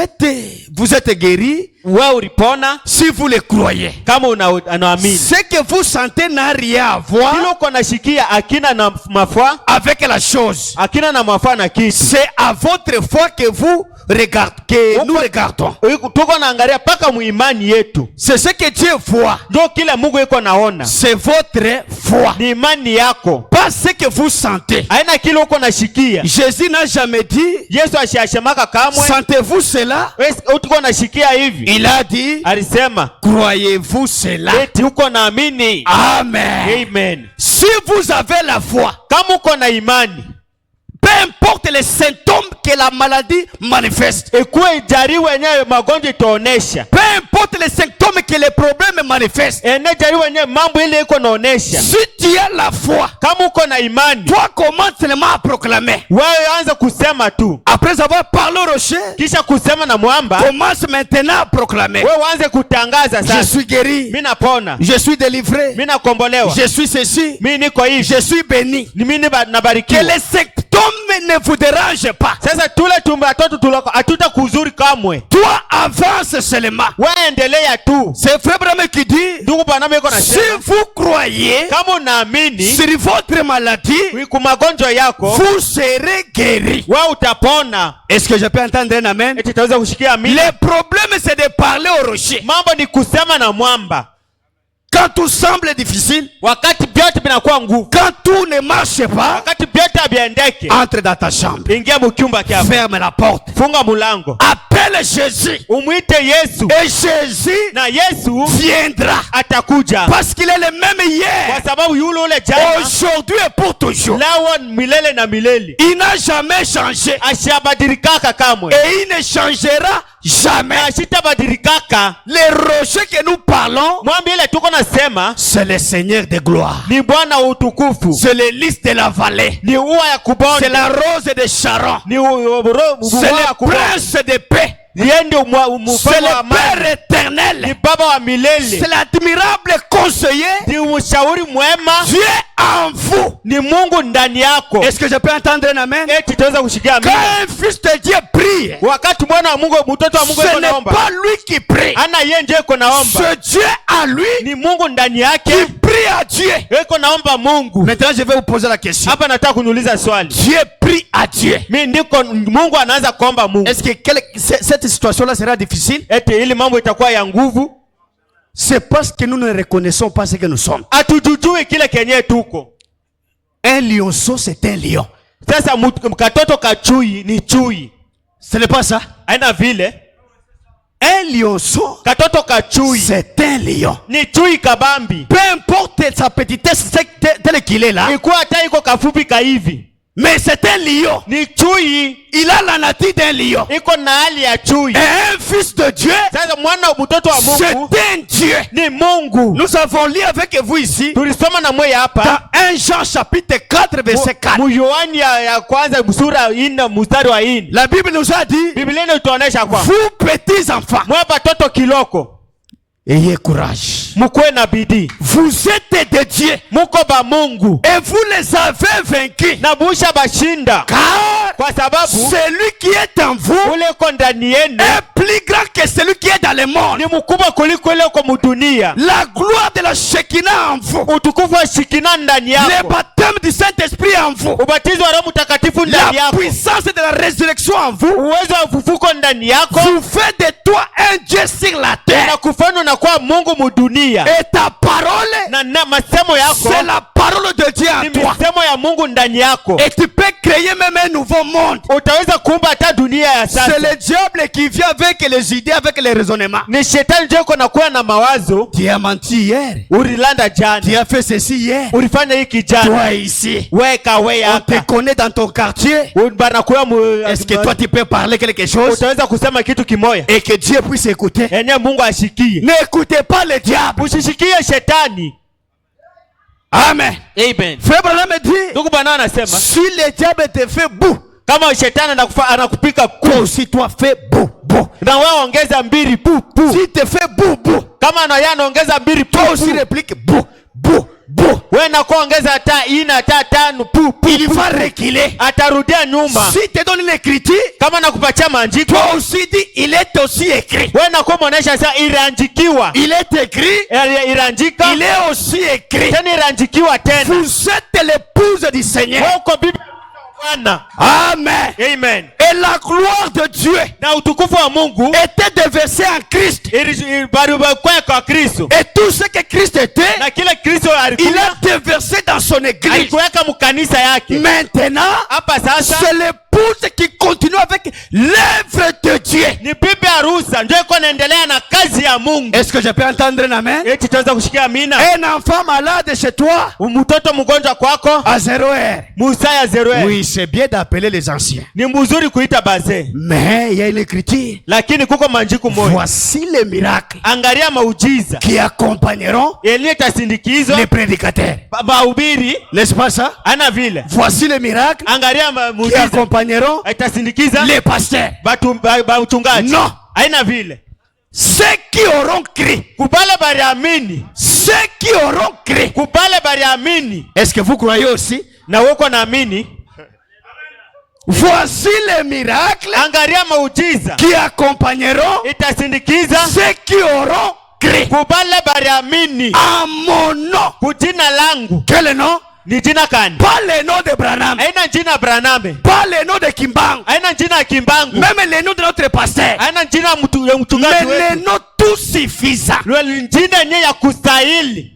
êtes guéri wewe ulipona si vous le croyez. kama unaamini. Ce que vous sentez n'a rien à voir Kile uko nashikia akina na mafua, avec la chose. akina na mafua na kitu. C'est à votre foi que vous regardez, que nous regardons. Tuko naangalia paka muimani yetu. C'est ce que Dieu voit. Ndio kila Mungu iko naona. C'est votre foi. Ni imani yako. Pas ce que vous sentez. Haina kile uko nashikia. Jésus n'a jamais dit, Yesu ashiashemaka kamwe. sentez-vous cela? Wewe uko nashikia hivi. Il a dit, Alisema, croyez-vous cela? eti uko naamini. Amen. Amen. Si vous avez la foi, Kama uko na imani, peu importe les symptômes que la maladie manifeste, ikuwe ijariwe yenyewe magonjwa itaonesha. peu importe les symptômes que les problèmes manifestent, Ene jariwe yenyewe mambo ile iko naonesha. si tu as la foi, Kama uko na imani, toi commence seulement à proclamer. wewe anza kusema tu. Après avoir parlé au rocher, Kisha kusema na mwamba, commence maintenant à proclamer. wewe anze kutangaza Je sasa. suis guéri, Mimi napona. je suis délivré, Mimi nakombolewa. je suis ceci, Mimi niko hivi. je suis béni. Ni mimi Que nabarikiwa. les symptômes ne vous dérangent pas. Sasa tule tumbe watoto tuloko hatuta kuzuri kamwe. Toi avance seulement. Wewe endelea tu. C'est Frère Branham qui dit, Ndugu Branham yuko si nasema, vous croyez kama unaamini sur votre maladie, ku magonjwa yako, vous serez guéri. wewe utapona. Est-ce que je peux entendre un amen? Eti taweza kushikia amina. Le problème c'est de parler au rocher. Mambo ni kusema na mwamba. Quand tout semble difficile, Wakati vyote vinakuwa nguvu. quand tout ne marche pas, Wakati vyote haviendeke. entre dans ta chambre. Ingia mchumba kyako. Ferme la porte. Funga mulango. Appelle Jésus. Umwite Yesu. Et Jésus Na Yesu viendra. atakuja. Parce qu'il est le même Kwa hier, sababu yule ule jana, aujourd'hui et pour toujours. leo milele na milele. Il n'a jamais changé. Ashabadilikaka kamwe. Et il ne changera jamais. Na asitabadilikaka. Les rochers que nous parlons, Mwambi ile tuko nasema c'est le Seigneur de gloire. ni Bwana wa utukufu. C'est le lys de la vallée. Ni ua ya kubonda. C'est la rose de Sharon. Ni C'est ua ya le kubonda. prince de paix. Yeye ndio C'est mfalme wa le Père amani. Ni éternel. baba wa milele. C'est l'admirable conseiller. Ni mshauri mwema. Dieu en vous. Ni Mungu ndani yako. Est-ce que je peux entendre un amen? Eti tuweza kushikia Quand amina. un fils de Dieu prie, Wakati mwana wa Mungu, mtoto wa Mungu ce yuko n'est naomba. pas lui qui prie. Ana yeye ndiye yuko naomba. Ce Dieu à lui Ni Mungu ndani yake. qui prie à Dieu. Yuko naomba Mungu. Maintenant, je vais vous poser la question. Hapa nataka kuniuliza swali. Dieu prie à Dieu. Mimi ndiko Mungu anaanza kuomba Mungu. Est-ce que cette situation-là sera difficile? Eti ili mambo itakuwa ya nguvu. C'est parce que nous ne reconnaissons pas ce que nous sommes. Atujujui kile kenye tuko. Un lionceau, c'est un lion. Sasa katoto kachui ni chui. Ce n'est pas ça. Haina vile. Un lionceau, katoto kachui c'est un lion. ni chui kabambi. Peu importe sa petitesse telle qu'il est là, Ikuwa hata iko kafupi kaivi, mais c'est un lion. ni chui, Il a la nature d'un lion. iko na hali ya chui. Et un fils de Dieu, Sasa mwana mtoto wa c'est Mungu un Dieu. ni Mungu. Nous avons lu avec vous ici, Tulisoma na mwe dans hapa 1 Jean chapitre 4 verset 4. Yohani ya kwanza sura 4 mstari wa 4. La Bible nous a dit, Biblia inatuonesha kwa vous petits enfants, mwe batoto kiloko, ayez courage. mukwe na bidii, Vous êtes de Dieu muko ba Mungu et vous les avez vaincus. na busha bashinda, Car kwa sababu celui qui est en vous ule ko ndani yenu est plus grand que celui qui est dans le monde. ni mkubwa kuliko ile ko mudunia. La gloire de la Shekinah en vous, Utukufu wa shikina ndani le yako, baptême du Saint-Esprit en vous, ubatizo wa Roho Mtakatifu ndani la yako, puissance de la résurrection en vous, uwezo wa ufufuko ndani yako, vous fait de toi un Dieu sur la na terre. kufanya na kuwa Mungu mudunia. Et ta parole, Na masemo yako c'est la parole de Dieu ni en toi. misemo ya Mungu ndani yako. Et tu peux créer même un nouveau monde. Utaweza kuumba hata dunia ya C'est sasa. le diable qui vient avec les idées, avec les raisonnements. Ni shetani ndio iko nakuwa na mawazo. Tu as menti hier. Ulilanda Tu jana, as fait ceci hier. ulifanya hiki jana, Toi ici. weka we On te hapa connaît dans ton quartier. banakuwa Est-ce que toi tu peux parler quelque chose utaweza kusema kitu kimoya et que Dieu puisse écouter? enye Mungu ashikie? N'écoutez pas le diable. Usishikie shetani. Amen. Amen. Frère Branham dit, Ndugu bwana anasema si le diable te fait bout, kama shetani anakupika toi aussi toi fais bout, bout. na wewe ongeza mbili pu pu. S'il te fait bout, bout, Kama na yeye anaongeza mbili pu toi aussi pu, réplique bout, bout, bout. wewe na kuongeza hata ina hata tano pu pu. Il va reculer. Atarudia nyuma. S'il te donne une écriture, Kama nakupatia maandiko, toi aussi dis, il est aussi écrit. wewe na kuonesha sasa iraandikiwa. Il est écrit, Iraandika. il est aussi écrit. Tena iraandikiwa tena. Vous êtes l'épouse du Seigneur. Wewe uko bibi Bwana. Amen. Amen. Et la gloire de Dieu Na utukufu wa Mungu était déversée en Christ. ilibarikiwa kwa Kristo. Et tout ce que Christ était, Na kile Kristo il alikuwa a déversé dans son église. alikuweka mkanisa yake. Maintenant, Hapa sasa c'est l'épouse qui continue avec l'œuvre de Dieu. ni bibi harusi ndio iko naendelea na kazi ya Mungu. Est-ce que je peux entendre un amen? Eti tunaweza kushikia amina. Un enfant malade chez toi Mtoto mgonjwa kwako à 0 heure. Musa ya 0. Oui, c'est bien d'appeler les anciens. Ni mzuri kuita bazee, Mais il y a une écriture. lakini kuko manjiku moja. Voici les miracles Angalia maujiza qui accompagneront yenye tasindikizwa les prédicateurs. mahubiri, N'est-ce pas ça? ana vile. Voici les miracles Angalia qui muujiza accompagneront itasindikiza les pasteurs. mchungaji. Non. Haina vile. Ceux qui auront cru. Kupale bariamini, Ceux qui auront cru. kupale bariamini Est-ce que vous croyez aussi? na weko naamini. Voici les miracles Angalia maujiza qui accompagneront itasindikiza ceux qui auront cru. kupale bariamini En mon nom. kujina langu. Quel nom? Ni jina kani? Pas le nom de Branham. Haina jina Branhame, Pas le nom de Kimbang. haina jina Kimbangu, Même le nom de notre pasteur. haina jina Mais mchungaji le wetu. nom tout suffisant. Jina yenye ya kustahili.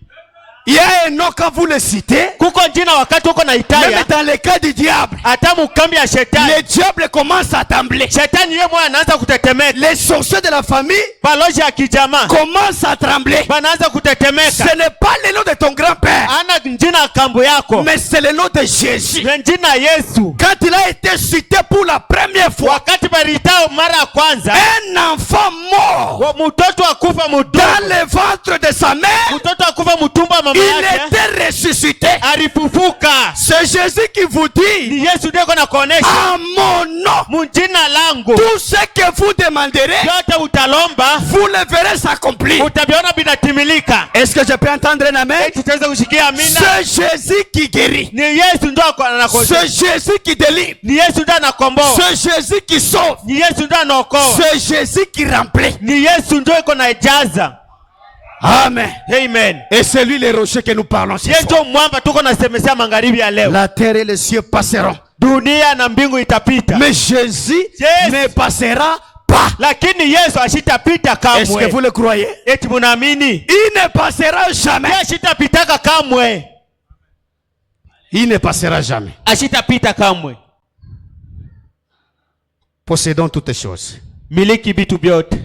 Il y a un nom quand vous le citez. Kuko jina wakati uko na Même itaya dans le cas du diable. hata mukambi ya shetani. Le diable commence à trembler. Shetani yeye mwana anaanza kutetemeka. Les sorciers de la famille Balozi ya kijamaa commencent à trembler. banaanza kutetemeka. Ce n'est pas le nom de ton grand-père, Ana jina kambo yako, mais c'est le nom de Jésus. ni jina Yesu. Quand il a été cité pour la première fois, Wakati baritao mara ya kwanza, un enfant mort mtoto akufa dans mdogo, le ventre de sa mère, mtoto akufa mtumba mama il yake, était ressuscité. alifufuka. C'est Jésus qui vous dit, Ni Yesu ndiye kona kuonesha en mon nom, mjina langu tout ce que vous demanderez, yote utalomba vous le verrez s'accomplir. utaviona vinatimilika. Est-ce que je peux entendre un amen? Tutaweza kushikia amina. C'est Jésus qui guérit. Ni Yesu ndio anakosa. C'est Jésus qui délivre. Ni Yesu ndio anakomboa. C'est Jésus qui sauve. Ni Yesu ndio anaokoa. C'est Jésus qui remplit. Ni Yesu ndio iko na ijaza. Amen. Amen. Et c'est lui le rocher que nous parlons ce soir. Yesu mwamba tuko na semesha magharibi ya leo. La terre et les cieux passeront, Dunia na mbingu itapita. mais Jésus Yes. ne passera pas. Lakini Yesu ashitapita Est-ce que vous kamwe. le croyez? Eti munaamini? Il ne passera jamais. Yeye ashitapitaka kamwe. Il ne passera jamais. Ashitapita kamwe. Possédons toutes choses. Miliki vitu vyote.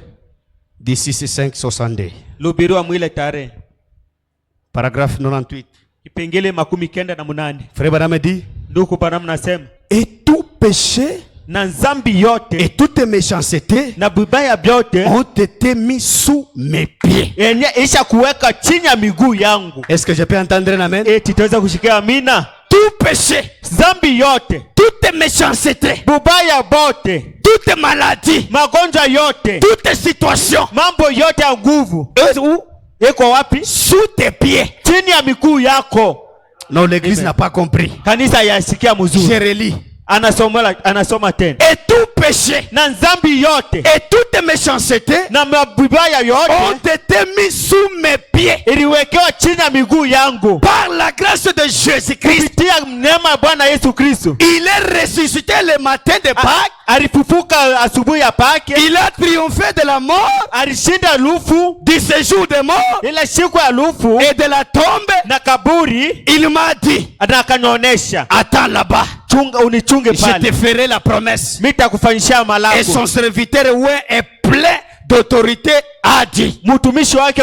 1662. Lubiri wa mwile tarehe. Paragraphe 98. Kipengele 98. Frère Branham dit, Ndugu Branham nasema, et tout péché na nzambi yote et toute méchanceté na bubaya byote ont été mis sous mes pieds. yenye isha kuweka chini ya miguu yangu. Est-ce que je peux entendre un amen? Tutaweza kushikia amina. Tout péché, Zambi yote, toute méchanceté, bubaya bote, toute maladie, magonjwa yote, toute situation, mambo yote ya nguvu où? iko wapi? Sous tes pieds. Chini ya miguu yako. Non, l'église n'a pas compris. Kanisa yasikia Je mzuri. relis. Anasoma tena. Et tout péché Na nzambi yote et toute méchanceté na mabubaya ont yote été mis sous mes pieds iliwekewa chini ya miguu yangu par la grâce de Jésus-Christ. kupitia neema ya Bwana Yesu Kristo. Il est ressuscité le matin de Pâques. Alifufuka asubuhi ya Pake. Il a triomphé de la mort, Alishinda lufu, du séjour de mort ile siku ya lufu et de la tombe. na kaburi. Il m'a dit, Na akanionyesha, attends là-bas, chunga unichunge je te pale, ferai la promesse. mitakufanyishia Et malago. son serviteur ouais, est plein d'autorité, a dit, Mtumishi wake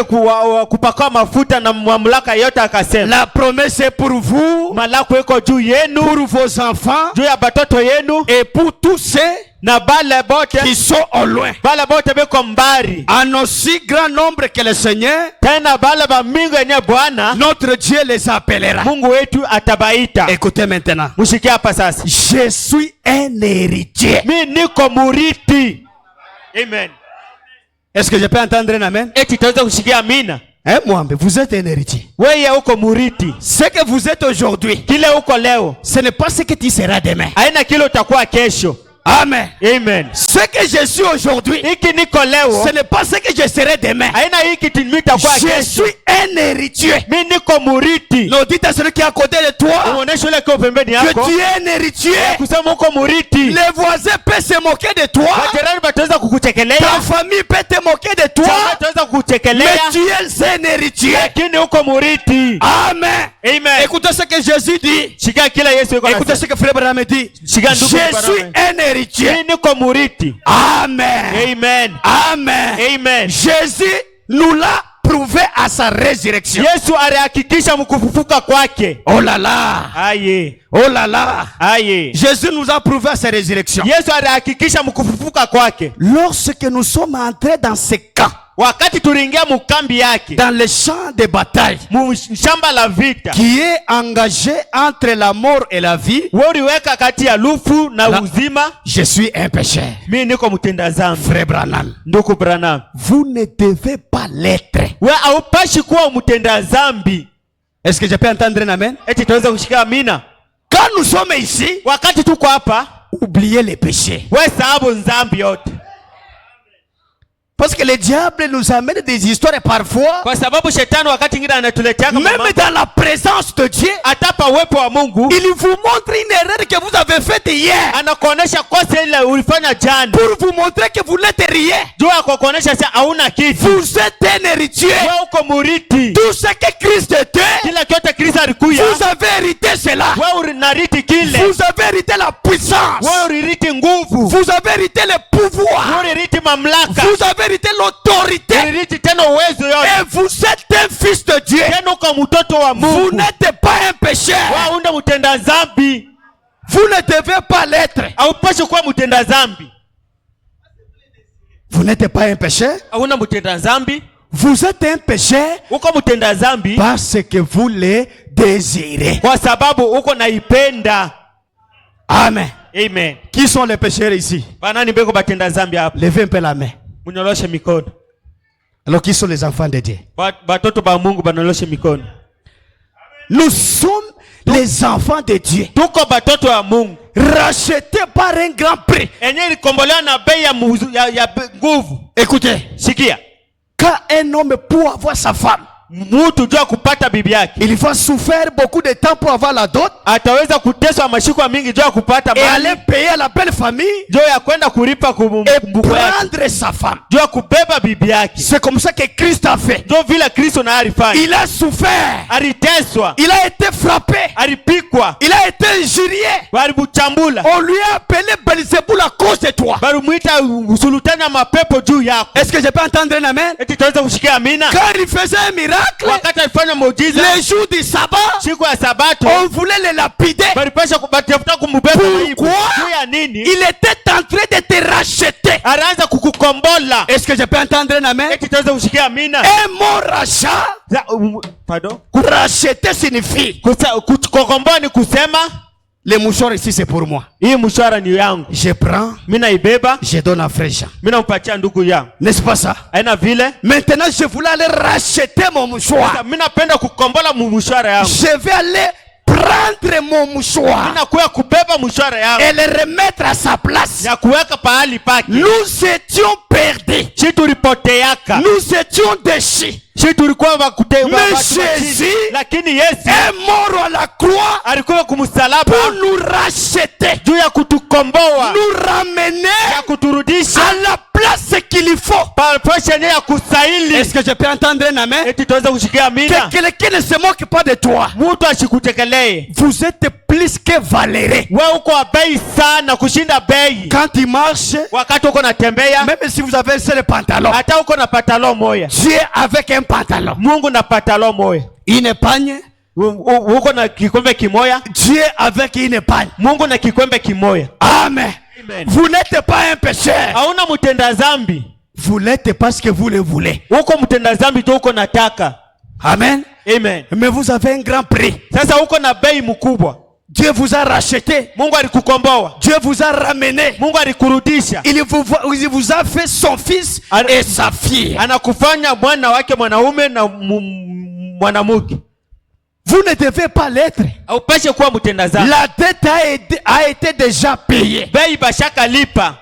kupakwa mafuta na mamlaka yote akasema, la promesse est pour vous, malako iko juu yenu, pour vos enfants juu ya batoto yenu et pour tous ceux na bale bote qui sont au loin. bale bote beko mbari, En aussi grand nombre que le Seigneur, tena bale ba mingi yenye Bwana notre Dieu les appellera. Mungu wetu atabaita. Écoutez maintenant. Mushikia hapa sasa, Je suis un héritier. mi niko muriti. Amen. Est-ce que je peux entendre un amen? Eti tutaweza kushikia amina. Hein, Mohamed, vous êtes un héritier. Wewe uko muriti. Ce que vous êtes aujourd'hui, Kile uko leo ce n'est pas ce que tu seras demain. haina kile utakuwa kesho. Amen. Amen. Ce que je suis aujourd'hui, Hiki niko leo ce n'est pas ce que je serai demain. haina hiki nitakuwa Je kesho. suis un héritier. Mi niko muriti. Non, dites à celui qui est à côté de toi Uoneshe ule kwa pembeni que yako tu es un héritier. kusema uko muriti. Les voisins peuvent se moquer de toi. Majirani bataweza kukuchekelea, Ta famille peut te moquer de toi. chama bataweza Mais kukuchekelea, tu es un héritier. lakini uko muriti. Amen. Amen. Écoutez ce que Jésus dit. Shika kila Yesu yuko Écoutez nasema. ce que Frère Branham dit. Je Shika ndugu suis un héritier. Mi niko muriti. Amen. Amen. Amen. Amen. Jésus nous l'a prouvé à sa résurrection. Yesu alihakikisha mkufufuka kwake. Oh là là. Aye. Oh là là. Aye. Jésus nous a prouvé à sa résurrection. Yesu alihakikisha mkufufuka kwake. Lorsque nous sommes entrés dans ce camp, Wakati tuliingia mukambi yake, dans le champ de bataille shamba la vita, qui est engagé entre la mort et la vie, wewe uliweka kati ya lufu na La- uzima. je suis un pécheur. Mimi niko mtenda dhambi. Frère Branham, Ndugu Branham, vous ne devez pas l'être. wewe haupashi kuwa mtenda dhambi. Est-ce que je peux entendre un amen? Eti tunaweza kushika amina. Quand nous sommes ici, Wakati tuko hapa, oubliez les péchés. wewe sababu dhambi yote. Parce que le diable nous amène des histoires parfois, Kwa sababu shetani wakati ngine anatuletea même dans la présence de Dieu, atapa uwepo wa Mungu, il vous montre une erreur que vous avez faite hier anakuonesha kosa ile ulifanya jana. pour vous montrer que vous n'êtes rien. Juu ya kuonesha sasa hauna kitu. Vous êtes un héritier. Wewe uko muriti. Tout ce que Christ était, Kila kyote Kristo alikuya. vous avez hérité cela. Wewe unariti kile. Vous avez hérité la puissance. Wewe uliriti nguvu. Vous avez hérité le pouvoir. Wewe uliriti mamlaka. Vous avez hérité l'autorité. Uliriti tena uwezo yote. Et vous êtes un fils de Dieu. Tena uko mtoto wa Vous Mungu. n'êtes pas un pécheur. Wewe unda mtenda dhambi. Vous ne devez pas l'être. Haupashi kuwa mtenda dhambi. Vous n'êtes pas un pécheur. Hauna mtenda dhambi. Vous êtes un pécheur Uko mtenda dhambi parce que vous le désirez. kwa sababu uko naipenda. Amen. Amen. Qui sont les pécheurs ici? Banani beko batenda dhambi hapa? Levez un peu la main. Munyoloshe mikono. Alors, qui sont les enfants de Dieu? Batoto ba Mungu banoloshe mikono. Nous sommes les enfants de Dieu, Tuko batoto wa Mungu. rachetés par un grand prix. Enye ilikombolewa na bei ya nguvu. Écoutez, Sikia. quand un homme pour avoir sa femme, Mutu jua kupata bibi yake. Il va souffrir beaucoup de temps pour avoir la dot. Ataweza kuteswa mashiko mingi juu ya kupata Et mali. aller payer à la belle famille. Juu ya kwenda kulipa Et kumbuko yake. prendre sa femme. Juu ya kubeba bibi yake. C'est comme ça que Christ a fait. Juu vile Kristo na alifanya. Il a souffert. Aliteswa. Il a été frappé. Alipikwa. Il a été injurié. Walibuchambula. On lui a appelé Belzéboul à cause de toi. Balimuita usulutani ya mapepo juu yako. Est-ce que je peux entendre un amen? Eti tuweza kushikia amina. Quand il faisait un miracle, Wakati alifanya muujiza. les jours du sabbat, Siku ya sabato. on voulait le lapider. Balipasha kubatafuta kumbeba maibu. Pourquoi? Juu ya nini? Il était en train de te racheter. Anaanza kukukombola. Est-ce que je peux entendre un amen? Eti tuweza kushikia amina. Un mot rachat, Pardon? racheter signifie. Kukomboa ni kusema Les mouchoirs ici, c'est pour moi. hii mshahara ni yangu. Je prends, Mimi naibeba, je donne à frère Jean. mimi nampatia ndugu yangu. N'est-ce pas ça? Haina vile? Maintenant, je voulais aller racheter mon mouchoir. Sasa mimi napenda kukombola mshahara yangu. Je vais aller prendre mon mouchoir Mimi nakuya kubeba mshahara yangu. et le remettre à sa place. Ya kuweka pahali pake. Nous étions perdus. Sisi tulipoteaka. Nous étions déchus. Sisi tulikuwa Mais watu Jésus lakini Yesu est mort à la croix alikuwa kumsalaba pour nous racheter, juu ya kutukomboa, nous ramener ya kuturudisha à la place qu'il faut. passion ya kustahili. Est-ce que je peux entendre un amen? Eti tuweza kushikia amina. Que quelqu'un ne se moque pas de toi. Mtu ashikutekelee. Vous êtes plus que Valérie. Wewe uko wa bei sana kushinda bei. Quand il marche, Wakati uko natembea, même si vous avez un seul pantalon, hata uko na patalo moya. Dieu avec un pantalon, Mungu na patalo moya. une épargne, Uko na kikombe kimoya. Dieu avec une épargne. Mungu na kikombe kimoya. Amen. Amen. Vous n'êtes pas un pécheur. Hauna mtenda zambi. Vous l'êtes parce que vous le voulez. Uko mtenda zambi tu uko nataka. Amen. Amen. Mais vous avez un grand prix. Sasa uko na bei mkubwa. Dieu vous a racheté. Mungu alikukomboa. Dieu vous a ramené. Mungu alikurudisha. Il vous a fait son fils et sa fille. Anakufanya mwana wake mwanaume na mwanamke. Vous ne devez pas l'être. Haupashe kuwa mtenda zambi. La dette a été déjà payée. Bei bashaka lipa.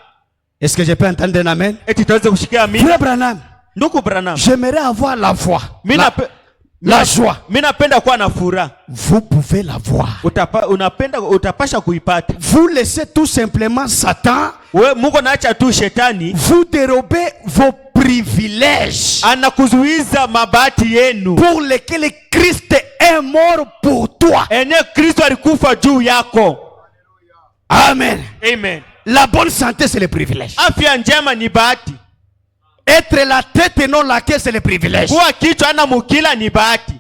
Est-ce que je peux entendre un amen? Eti tuweze kushikia amina. Frère Branham, Ndugu Branham. j'aimerais avoir la foi. La joie. Mimi napenda kuwa na furaha. Vous pouvez l'avoir. Utapasha kuipata. Vous laissez tout simplement Satan Mungu naacha tu shetani vous dérober vos privilèges anakuzuiza mabati yenu pour lesquels Christ est mort pour toi. enye Kristo alikufa juu yako. Amen. Amen. La bonne santé, c'est le privilège. Afya njema ni bahati. Être la tête et non la queue, c'est le privilège. Kuwa kichwa na mukila ni bahati.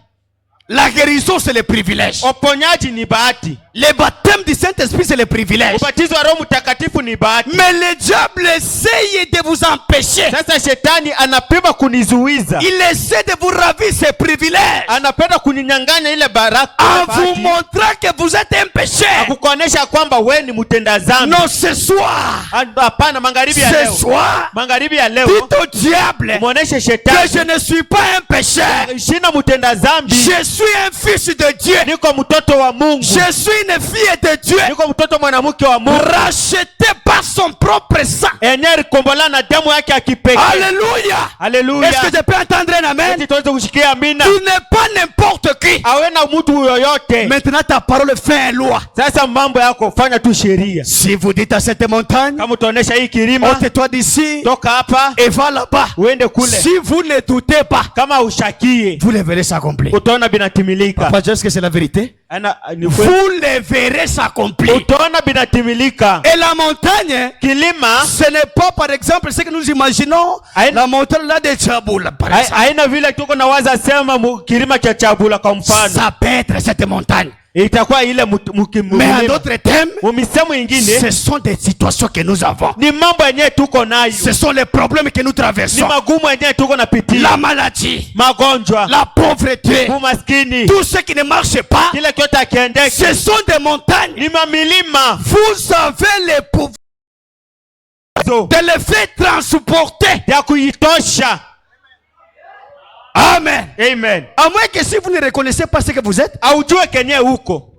La guérison, c'est le privilège. Uponyaji ni bahati. Le baptême du Saint-Esprit, c'est le privilège. Ubatizo wa Roho Mtakatifu ni bahati. Mais le diable essaye de vous empêcher. Sasa shetani anapima kunizuiza. Il essaie de vous ravir ces privilèges Anapenda kuninyang'anya ile baraka. en vous montrant que vous êtes un pécheur. Kukuonesha kwamba wewe ni mtenda dhambi. Non, ce soir, Hapana, magharibi ya ce leo. soir, Magharibi ya leo. dites au diable Muoneshe que shetani. je ne suis pas un pécheur. Shina mtenda dhambi. Je suis un fils de Dieu. Niko mtoto wa Mungu. Je suis une fille de Dieu. Niko mtoto mwanamke wa Mungu. Racheté par son propre sang. Enye alikombola na damu yake ya kipekee. Alléluia. Haleluya. Est-ce que je peux entendre un amen? Eti tuweze kushikia amina. Tu n'es pas n'importe qui. Awena mtu yoyote. Maintenant ta parole fait une loi. Sasa mambo yako fanya tu sheria. Si vous dites à cette montagne, Kama utaonesha hii kilima, ôte-toi d'ici toka hapa et va là-bas. uende kule. Si vous ne doutez pas, Kama ushakie, vous le verrez s'accomplir. utaona binatimilika. Pas juste que c'est la vérité. Ni kweli. Vous le verrez s'accomplir. Utaona binatimilika. Et la montagne, Kilima ce n'est pas par exemple ce que nous imaginons, la montagne là de Tchaboula par exemple. haina vile tuko na waza sema kilima cha Chabula kwa mfano. Ça peut être cette montagne. Itakuwa ile Mais en d'autres termes, misemo ingine ce sont des situations que nous avons. ni mambo yenyewe tuko nayo. Ce sont les problèmes que nous Ni traversons. magumu yenyewe tuko napitia. La maladie, Magonjwa, la pauvreté, umaskini, tout ce qui ne marche pas, kile kyote akiendeki. ce sont des montagnes. Ni mamilima. Vous avez le pouvoir de les faire transporter. Ya kuitosha. Amen. Amen. À moins que si vous ne reconnaissez pas ce que vous êtes, Aujue kenye huko.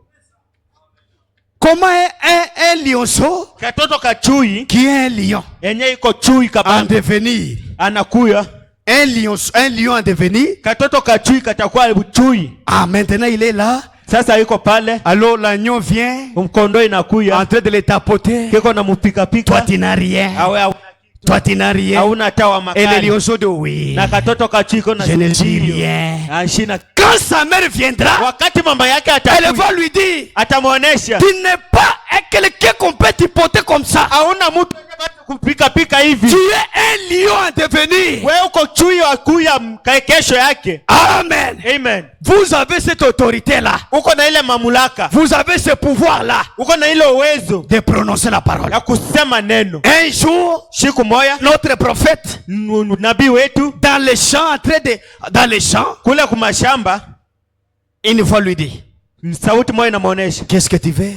comment un lionceau Katoto kachui qui est un lion yenye iko chui en kabisa devenir, anakuya un lion en devenir. Katoto kachui katakuwa chui. Ah, maintenant il est là. Sasa yuko pale. Alors l'agneau vient. Mkondo inakuya. En train de le tapoter. Kiko na mupika pika. Toi tu n'as rien. Toi tu n'as rien. Hauna tawa Et makali. le lionceau de oui. Na katoto kachui kona. Je ne dis rien. Ashina. Quand sa mère viendra, Wakati mama yake elle va lui dire, atamuonesha. tu n'es pas quelqu'un qu'on peut t'hypoter comme ça. Hauna mtu kupika pika hivi. Tu es un lion en devenir. Wewe uko chui wa kuya kesho yake. Amen. Amen. Vous avez cette autorité là. Uko na ile mamlaka. Vous avez ce pouvoir là. Uko na ile uwezo de prononcer la parole. ya kusema neno. Un jour, Siku moja notre prophète nabii wetu dans les champs, dans les champs, kule kumashamba, une fois lui dit, sauti moja inamuonesha, qu'est-ce que tu veux?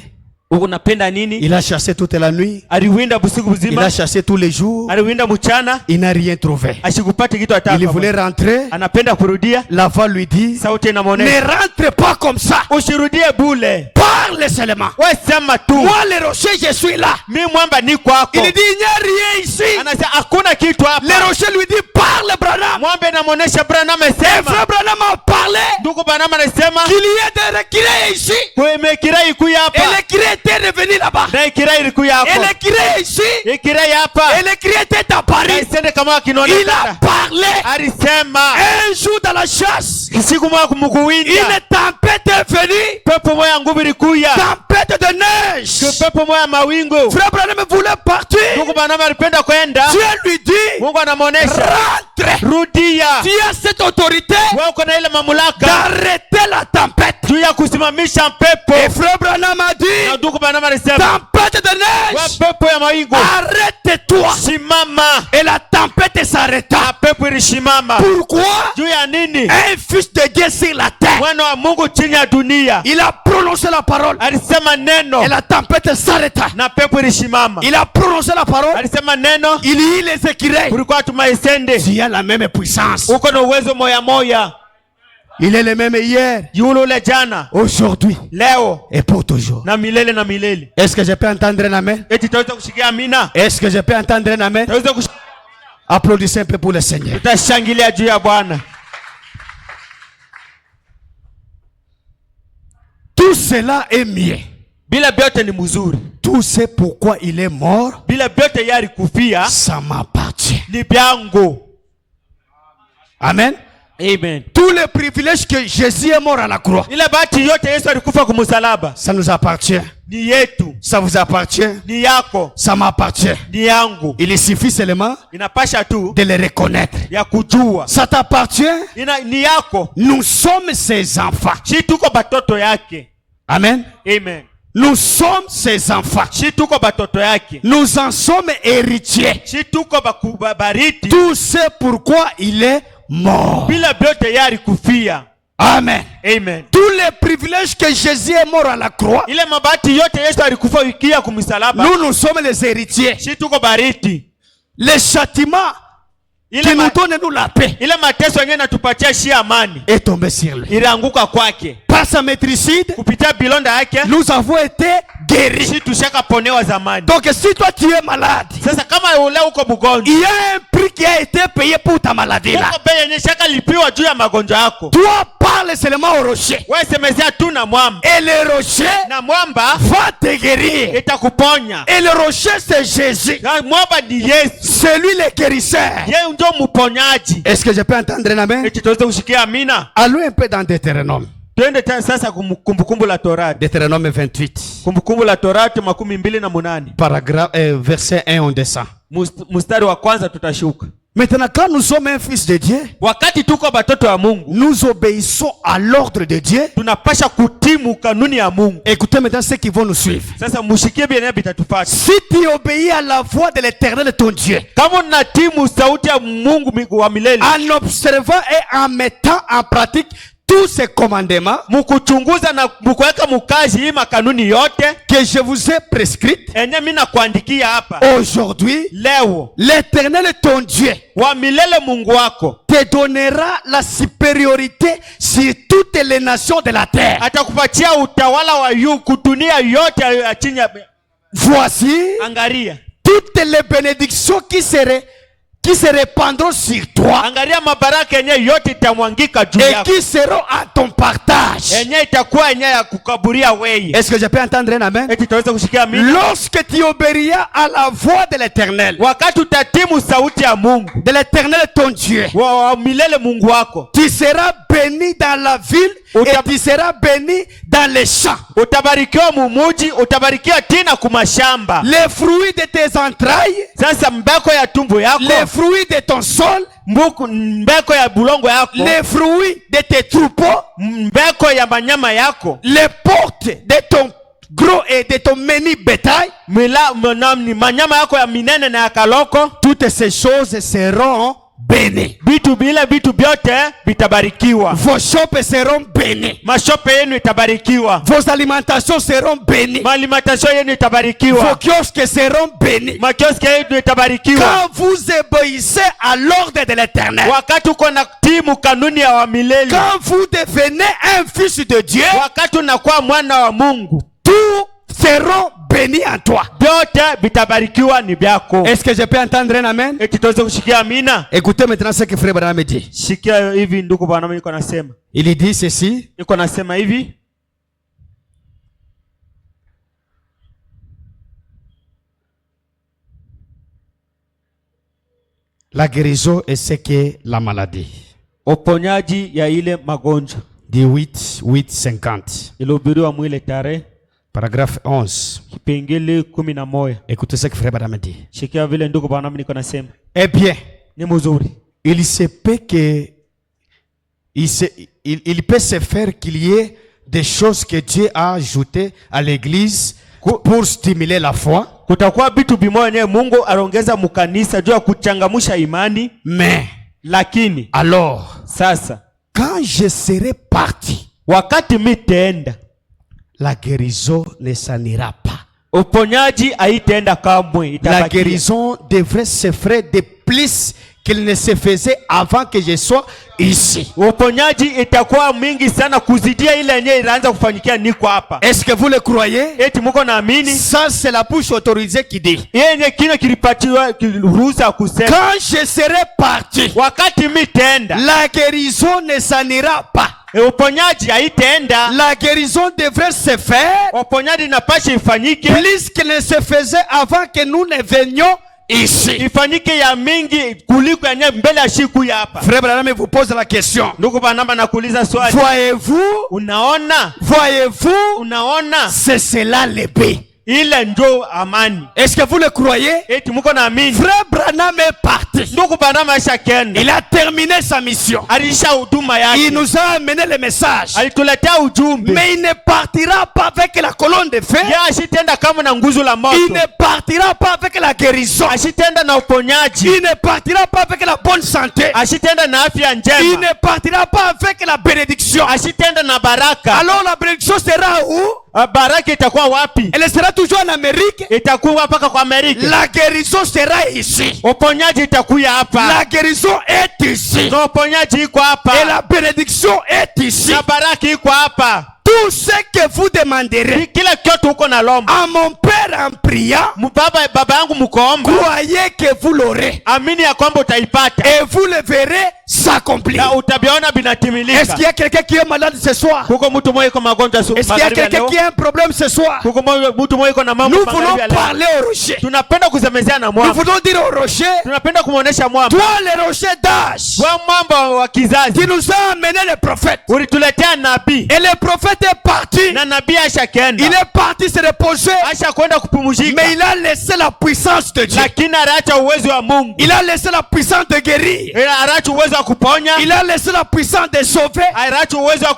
unapenda nini? Il a chassé toute la nuit. Aliwinda busiku Il buzima. a chassé tous les jours. Aliwinda mchana. Il n'a rien trouvé. Asikupata kitu ataka. Il voulait rentrer. Anapenda kurudia. La voix lui dit, Sauti ne inamuonesha, rentre pas comme ça. usirudie bule. Parle seulement. Wewe sema tu. Moi le rocher, je suis là. Mimi mwamba niko hapo. Il dit, il n'y a rien ici. Anasema hakuna kitu hapa. Le rocher lui dit, parle Branham. Mwamba inamuonesha Branham Et amesema. frère Branham a parlé Ndugu Branham anasema qu'il y a des requérés ici. kwa kirai kuya hapa. Et les requérés étaient revenus là-bas. Na kirai ilikuya Et hapo. les requérés ici. Kirai hapa. Et les requérés étaient à Paris. Isende kama Il kinaonekana. a parlé. Alisema Un jour dans la chasse, siku moja kumkuwinda. une tempête est venue. Pepo moja nguvu ilikuya. Tempête de neige. Pepo moja mawingu. Frère Branham voulait partir. Ndugu Branham alipenda kwenda. Dieu lui dit, Mungu anamuonesha, rentre. rudia. Tu as cette autorité Wewe uko na ile mamlaka d'arrêter la tempête. juu ya kusimamisha Et pepo. frère Branham a Na dit, ndugu Branham alisema, tempête de wewe neige, pepo ya mawingu, arrête-toi. simama. Et la tempête Na s'arrêta. pepo ilishimama. Pourquoi? Juu ya nini? Un fils de Dieu sur la terre. Mwana wa Mungu chini ya dunia Il a prononcé la parole. alisema neno Et la tempête s'arrêta. na pepo ilishimama. Il a prononcé la parole. Alisema neno, Il y les écrits. kulikuwa tumaisende. Tu as la même puissance. Uko na uwezo moya moya. Il est le même hier, Yule ule jana, aujourd'hui leo et pour toujours. na milele na milele. Est-ce que je peux entendre un amen? Eti tutaweza kushikia amina? Est-ce que je peux entendre un amen? Tutaweza Applaudissez un peu pour le Seigneur. tutashangilia juu ya Bwana. Tout cela est mien. Bila vyote ni mzuri. Tout ce pourquoi il est mort, Bila vyote yeye alikufia, ça m'appartient. ni vyangu. Amen. Amen. Tous les privilèges que Jésus est mort à la croix, Ile bahati yote Yesu alikufa kumsalaba ça nous appartient. ni yetu, Ça vous appartient. ni yako, Ça m'appartient. ni yangu. Il suffit seulement Inapasha tu de le reconnaître. ya kujua. Ça t'appartient. Ni yako. Nous sommes ses enfants. Si tuko batoto yake. Amen. Amen. Nous sommes ses enfants. Si tuko batoto yake. Nous en sommes héritiers. Si tuko bariti. Tout ce pourquoi il est mort. Bila vyote yeye alikufia. Amen. Amen. Tous les privilèges que Jésus est mort à la croix, Ile mabati yote Yesu alikufa ikia kumsalaba. nous sommes les héritiers. Si tuko bariti. Les châtiments qui nous donnent nous la paix Ile mateso yenyewe natupatia shi amani. est tombé sur lui. Ilianguka kwake. Par sa matricide, Kupitia bilonda yake. nous avons été guéris. Si tushaka ponewa zamani. Donc si toi tu es malade, Sasa kama ule uko mgonjwa. il y a un prix qui a été payé pour ta maladie là. Uko bei yenye shaka lipiwa juu ya magonjwa yako. Toi parle seulement au rocher. Wewe semezea tu na mwamba. Et le rocher Na mwamba va te guérir. itakuponya. Et le rocher c'est Jésus. Na mwamba ni Yesu. C'est lui le guérisseur. Yeye ndio mponyaji. Est-ce que je peux entendre un amen? Eti tuweze kushikia amina. Allons un peu dans Deutéronome. Twende tena sasa kumbukumbu la Torati. Deutéronome 28. Kumbukumbu la Torati 28. Paragraphe, verset 1 on descend. Mstari wa kwanza tutashuka. Maintenant, quand nous sommes un fils de Dieu, Wakati tuko batoto wa Mungu, nous obéissons à l'ordre de Dieu. tunapasha kutimu kanuni ya Mungu. Écoutez maintenant ceux qui vont nous suivre. Sasa mushikie bien bitatufuata. Si tu obéis à la voix de l'Éternel ton Dieu, Kama unatimu sauti ya Mungu wa milele, en observant et en mettant en pratique tous ces commandements mukuchunguza na mukuweka mukazi hii makanuni yote que je vous ai prescrites enye mimi nakuandikia hapa aujourd'hui, leo, l'Éternel ton Dieu wa milele Mungu wako te donnera la supériorité sur toutes les nations de la terre. atakupatia utawala wa dunia yote ya chini ya. Voici Angalia toutes les bénédictions qui se répandront sur toi. toi Angalia mabaraka yenye yote itamwangika juu et yako. qui seront à ton partage. Yenye itakuwa yenye ya kukaburia wewe. Est-ce que je peux entendre un amen? Eti tutaweza kushikia mimi. Lorsque tu obéiras à la voix de l'Éternel, Wakati utatimu sauti ya Mungu. de l'Éternel ton Dieu, Wa milele Mungu wako. tu seras béni dans la ville et tu seras béni dans les champs. Utabarikiwa mumuji, utabarikiwa tena kumashamba. Les fruits de tes entrailles, Sasa mbeko ya tumbo yako, les fruits de ton sol, mbeko ya bulongo yako, les fruits de tes troupeaux, mbeko ya manyama yako, les portes de ton gros et de ton menu bétail, manyama yako ya minene na ya kaloko, toutes ces choses seront bénies. bitu byote bitabarikiwa. Vos shops seront bénis. Mashope yenu itabarikiwa. Vos alimentations seront bénies. Malimentation yenu Vos itabarikiwa. kiosques seront bénis. Makioske yenu itabarikiwa. Quand vous obéissez à l'ordre de l'Éternel, Wakati uko na timu kanuni ya wa milele, quand vous devenez un fils de Dieu, wakati unakuwa mwana wa Mungu, tous seront bénis en toi. vyote vitabarikiwa ni vyako. Est-ce que je peux entendre un amen? Eti tuweze kushikia amina. Écoutez maintenant ce que frère Branham dit. Shikia hivi ndugu bwana, mimi niko nasema. Il dit ceci. Niko nasema hivi. La guérison est ce qu'est la maladie. Uponyaji ya ile magonjwa. Dit 8:50. Ilihubiriwa mwile tarehe Paragraphe 11. kipengele 11. Écoutez ce que frère Branham dit. Shikia vile ndugu bwana, mimi niko nasema. Eh bien, Ni mzuri. il se peut que il peut se faire qu'il y ait des choses que Dieu a ajoutées à l'église pour stimuler la foi. Kutakuwa vitu bimoja Mungu arongeza mukanisa juu ya kuchangamsha imani, Mais lakini alors, sasa quand je serai parti, wakati mitaenda, la guérison ne s'en ira pas. uponyaji haitaenda kamwe, La itabakia. guérison devrait se faire de plus qu'il ne se faisait avant que je sois ici. Uponyaji itakuwa mingi sana kuzidia ile yenyewe ilianza kufanyikia niko hapa. Est-ce que vous le croyez? Eti muko naamini? Ça, c'est la bouche autorisée qui dit. Yenye kile kilipatiwa ruhusa kusema. Quand je serai parti, Wakati mitaenda, la guérison ne s'en ira pas. uponyaji haitaenda. La guérison devrait se faire Uponyaji inapasha ifanyike, plus qu'elle ne se faisait avant que nous ne venions ici. ifanyike ya mingi kuliko yenyewe mbele ya siku ya hapa. Frère Branham vous pose la question. Ndugu Banamba nakuuliza swali. Voyez-vous? Unaona? Voyez-vous? Unaona? C'est cela le but. Ile ndio amani. Est-ce que vous le croyez? Eti muko naamini? Frère Branham est parti. Ndugu Banamba ashakenda. Il a terminé sa mission. Alisha huduma Il yake. nous a amené le message. Alituletea ujumbe. Mais il ne partira pas avec la colonne de feu. Ya ashitenda kama na nguzo la moto. Il ne partira pas avec la guérison. Ashitenda na uponyaji. Il ne partira pas avec la bonne santé. Ashitenda na afya Il njema. ne partira pas avec la bénédiction. Ashitenda na baraka. Alors la bénédiction sera où? Baraka itakuwa wapi? Elle sera toujours en Amérique. Itakuwa mpaka kwa Amerika. La guérison sera ici. Uponyaji itakuwa hapa. La guérison est ici. Na uponyaji iko hapa. Et la bénédiction est ici. Na baraka iko hapa. Tout ce que vous demanderez Kila kitu uko na lomba. à mon Père en priant, Baba yangu mkoomba. croyez que vous l'aurez. Amini ya kwamba utaipata. Et vous le verrez s'accomplir. Na utabiona binatimilika. Est-ce qu'il y a quelqu'un qui est malade ce soir? Kuko mtu mmoja iko magonjwa Est-ce qu'il y a quelqu'un qui a un problème ce soir? Kuko mtu mmoja iko na mambo Nous voulons parler au rocher. Tunapenda kusemezea na Nous mwamba. voulons dire au rocher, Tunapenda kumuonesha mwamba. toi le rocher d'âge, Kwa mwamba wa kizazi. qui nous a amené le prophète. Ulituletea nabii. Et le prophète est parti. Na nabii ashakenda. Il est parti se reposer. Asha kwenda kupumzika. Mais il a laissé la puissance de Dieu. Lakini anaacha uwezo wa Mungu. Il a laissé la puissance de guérir. Anaacha uwezo wa kuponya. Il a laissé la puissance de sauver. Anaacha uwezo wa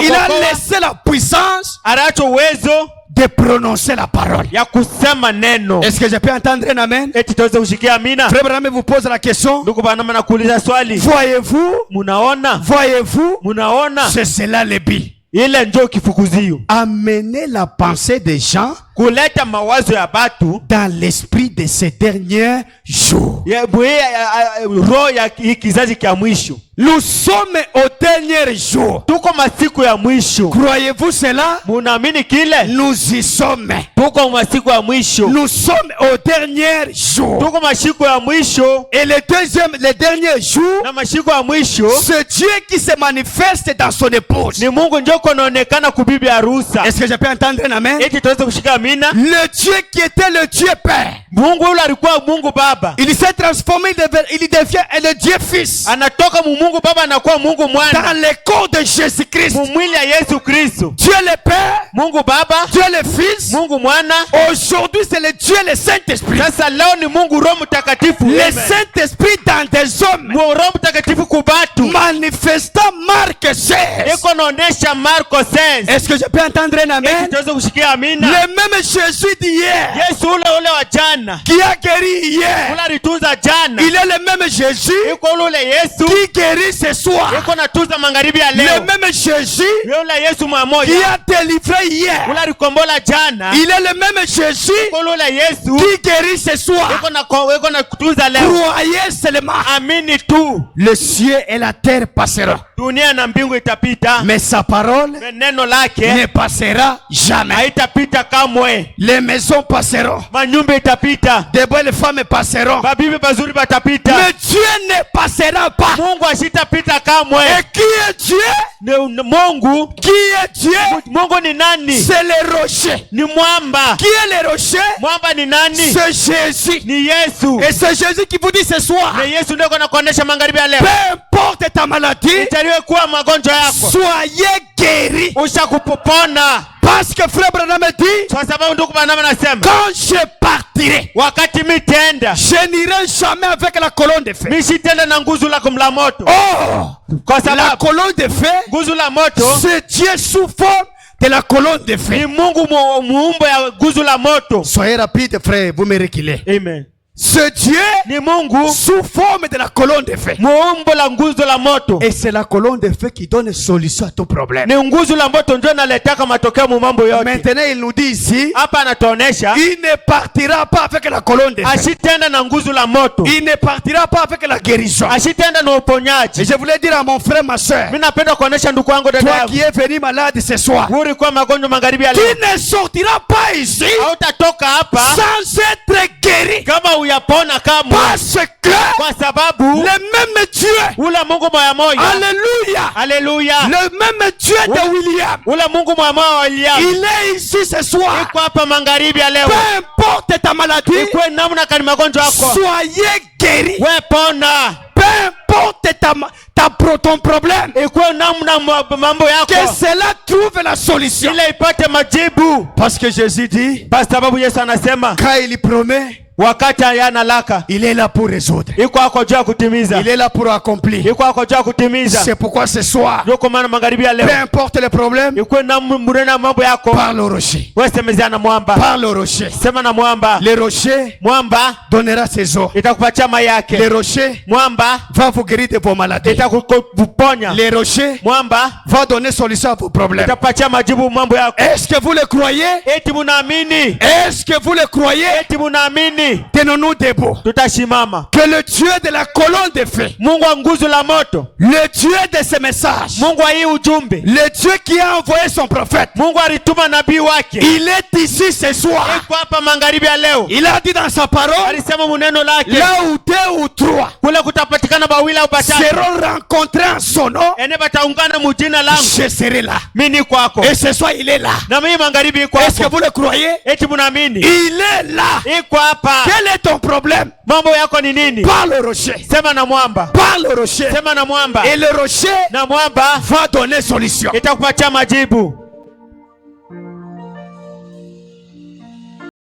Il a laissé la puissance anaacha uwezo de prononcer la parole. ya kusema neno. Est-ce que je peux entendre un amen? Eti tuweze kushikia amina. Frère Branham vous pose la question. Ndugu Banama nakuuliza swali. Voyez-vous? Munaona? Voyez-vous? Munaona? C'est cela le but. Ile ndio kifukuzio. Amener la pensée des gens Kuleta mawazo ya batu dans l'esprit de ces derniers jours. roho ya kizazi kia mwisho. Nous sommes au dernier jour. Tuko masiku ya mwisho. Croyez-vous cela? Munaamini kile? Nous y sommes. Tuko masiku ya mwisho. Nous sommes au dernier jour. Tuko masiku ya mwisho. Et le dernier jour, Na masiku ya mwisho, ce Dieu qui se manifeste dans son épouse. ni Mungu ndio konaonekana kubibi harusa. Est-ce que je peux entendre un amen? Eti tuweze kushika amina. Le Dieu qui était le Dieu Père, Mungu yule alikuwa Mungu Baba. il s'est transformé, il devient le Dieu Fils. Anatoka mu Mungu Baba anakuwa Mungu Mwana. Dans le corps de Jésus-Christ. Mu mwili ya Yesu Kristo. Dieu le Père, Mungu Baba, Dieu le Fils. Mungu Mwana. Aujourd'hui, c'est le Dieu le Saint-Esprit. Sasa leo ni Mungu Roho Mtakatifu. Le Amen. Saint-Esprit dans des hommes. Roho Mtakatifu kubatu. Manifestant Marc 16. Iko naonesha Marko 16. Est-ce que je peux entendre un amen? Eti tuweze kushikia amina. Le même Jésus d'hier, Yesu ule wa jana. qui a guéri hier, Ule alitunza jana. il est le même Jésus Iko ule Yesu. qui guérit ce soir. Iko natunza magharibi ya Le leo. même Jésus Ule Yesu qui mmoja. a délivré hier. Ule alikombola jana. Il est le même Jésus Iko ule Yesu. qui guérit ce soir. Iko na kutunza leo. Croyez seulement. Amini tu. Le ciel et la terre passeront, Dunia na mbingu itapita. mais sa parole Neno lake ne passera jamais. haitapita kamwe. Les maisons passeront, Manyumba itapita. des belles femmes passeront, Babibi bazuri batapita. mais Dieu ne passera pas. Mungu ashitapita kamwe. Et qui est Dieu? Mungu. Qui est Dieu? Mungu ni nani? C'est le rocher. Ni mwamba. Qui est le rocher? Mwamba ni nani? C'est Jésus. Ni Yesu. Et c'est Jésus qui vous dit ce soir, Na Yesu ndio anakuonesha magharibi ya leo. peu importe ta maladie, Italiwe kuwa magonjwa yako. soyez guéris. Ushakupona. Parce que frère Branham dit, Kwa sababu ndugu Branham anasema, quand je partirai, wakati mitenda, je n'irai jamais avec la colonne de feu. mishitenda na nguzo la kumla moto. Oh, Kwa la sababu colonne de feu, nguzo la moto c'est Dieu sous forme de la colonne de ni feu. Mungu muumbo ya nguzo la moto. Soyez rapide frère, vous me reculez. Amen. Ce Dieu Ni Mungu sous forme de la colonne de feu. muumbo la nguzo la moto. Et c'est la colonne de feu qui donne solution à tout problème. Ni nguzo la moto ndio inaletaka matokeo mu mambo yote. Maintenant, il nous dit ici, Hapa anatuonesha il ne partira pas avec la colonne de feu. ashitenda na nguzo la moto. Il ne partira pas avec la guérison. Ashitenda na Et uponyaji. je voulais dire à mon frère, ma soeur, Mimi napenda kuonesha ndugu wangu dada toi yangu. qui es venu malade ce soir, Uri kwa magonjwa magharibi ya leo. tu ne sortiras pas ici Hautatoka hapa sans être guéri. kama uyapona kama. Parce que Kwa sababu le même Dieu, ule Mungu moya moya. alléluia, Haleluya. le même Dieu de William, Ule Mungu moya moya wa William. il est ici ce soir. Iko hapa magharibi ya leo. Peu importe ta maladie, Ikwe namna kani magonjwa yako. soyez guéri. We pona. Peu importe ton problème, Ikwe namna mambo yako. que cela trouve la solution. Ile ipate majibu. Parce que Jésus dit, Kwa sababu Yesu anasema quand il promet, wakati hayana laka. il est là pour résoudre. Iko hako juu ya kutimiza. Il est là pour accomplir. Iko hako juu ya kutimiza. C'est pourquoi ce soir, Ndio kwa maana magharibi ya leo. peu importe le problème, Ikwe namna mambo yako. parle au rocher. Wewe semezana na mwamba. Parle au rocher. Sema na mwamba. Le rocher Mwamba donnera ses eaux. itakupatia mai yake. Le rocher Mwamba va vous guérir de vos maladies. itakuponya. Le rocher Mwamba va donner solution à vos problèmes. itakupatia majibu mambo yako. Est-ce que vous le croyez? Eti munaamini? Est-ce que vous le croyez? Eti munaamini? Tenons-nous debout. Tutashimama. Que le Dieu de la colonne de feu, Mungu wa nguzo la moto, le Dieu de ce message, Mungu wa hii ujumbe, le Dieu qui a envoyé son prophète, Mungu alituma nabii wake. il est ici ce soir. Iko hapa magharibi ya leo. Il a dit dans sa parole, Alisema muneno lake, là où deux ou trois kule kutapatikana bawili au batatu, seront rencontrés en son nom, ene bataungana mujina langu, je serai là. mimi niko kwako. Et ce soir, il est là. Na mimi magharibi iko Est-ce que hapo. vous le croyez? Eti munaamini? Il est là. Iko hapa. Quel est ton problème? Mambo yako ni nini? Parle au rocher. Sema na mwamba. Parle au rocher. Sema na mwamba. Et le rocher Na mwamba va donner solution. itakupatia majibu.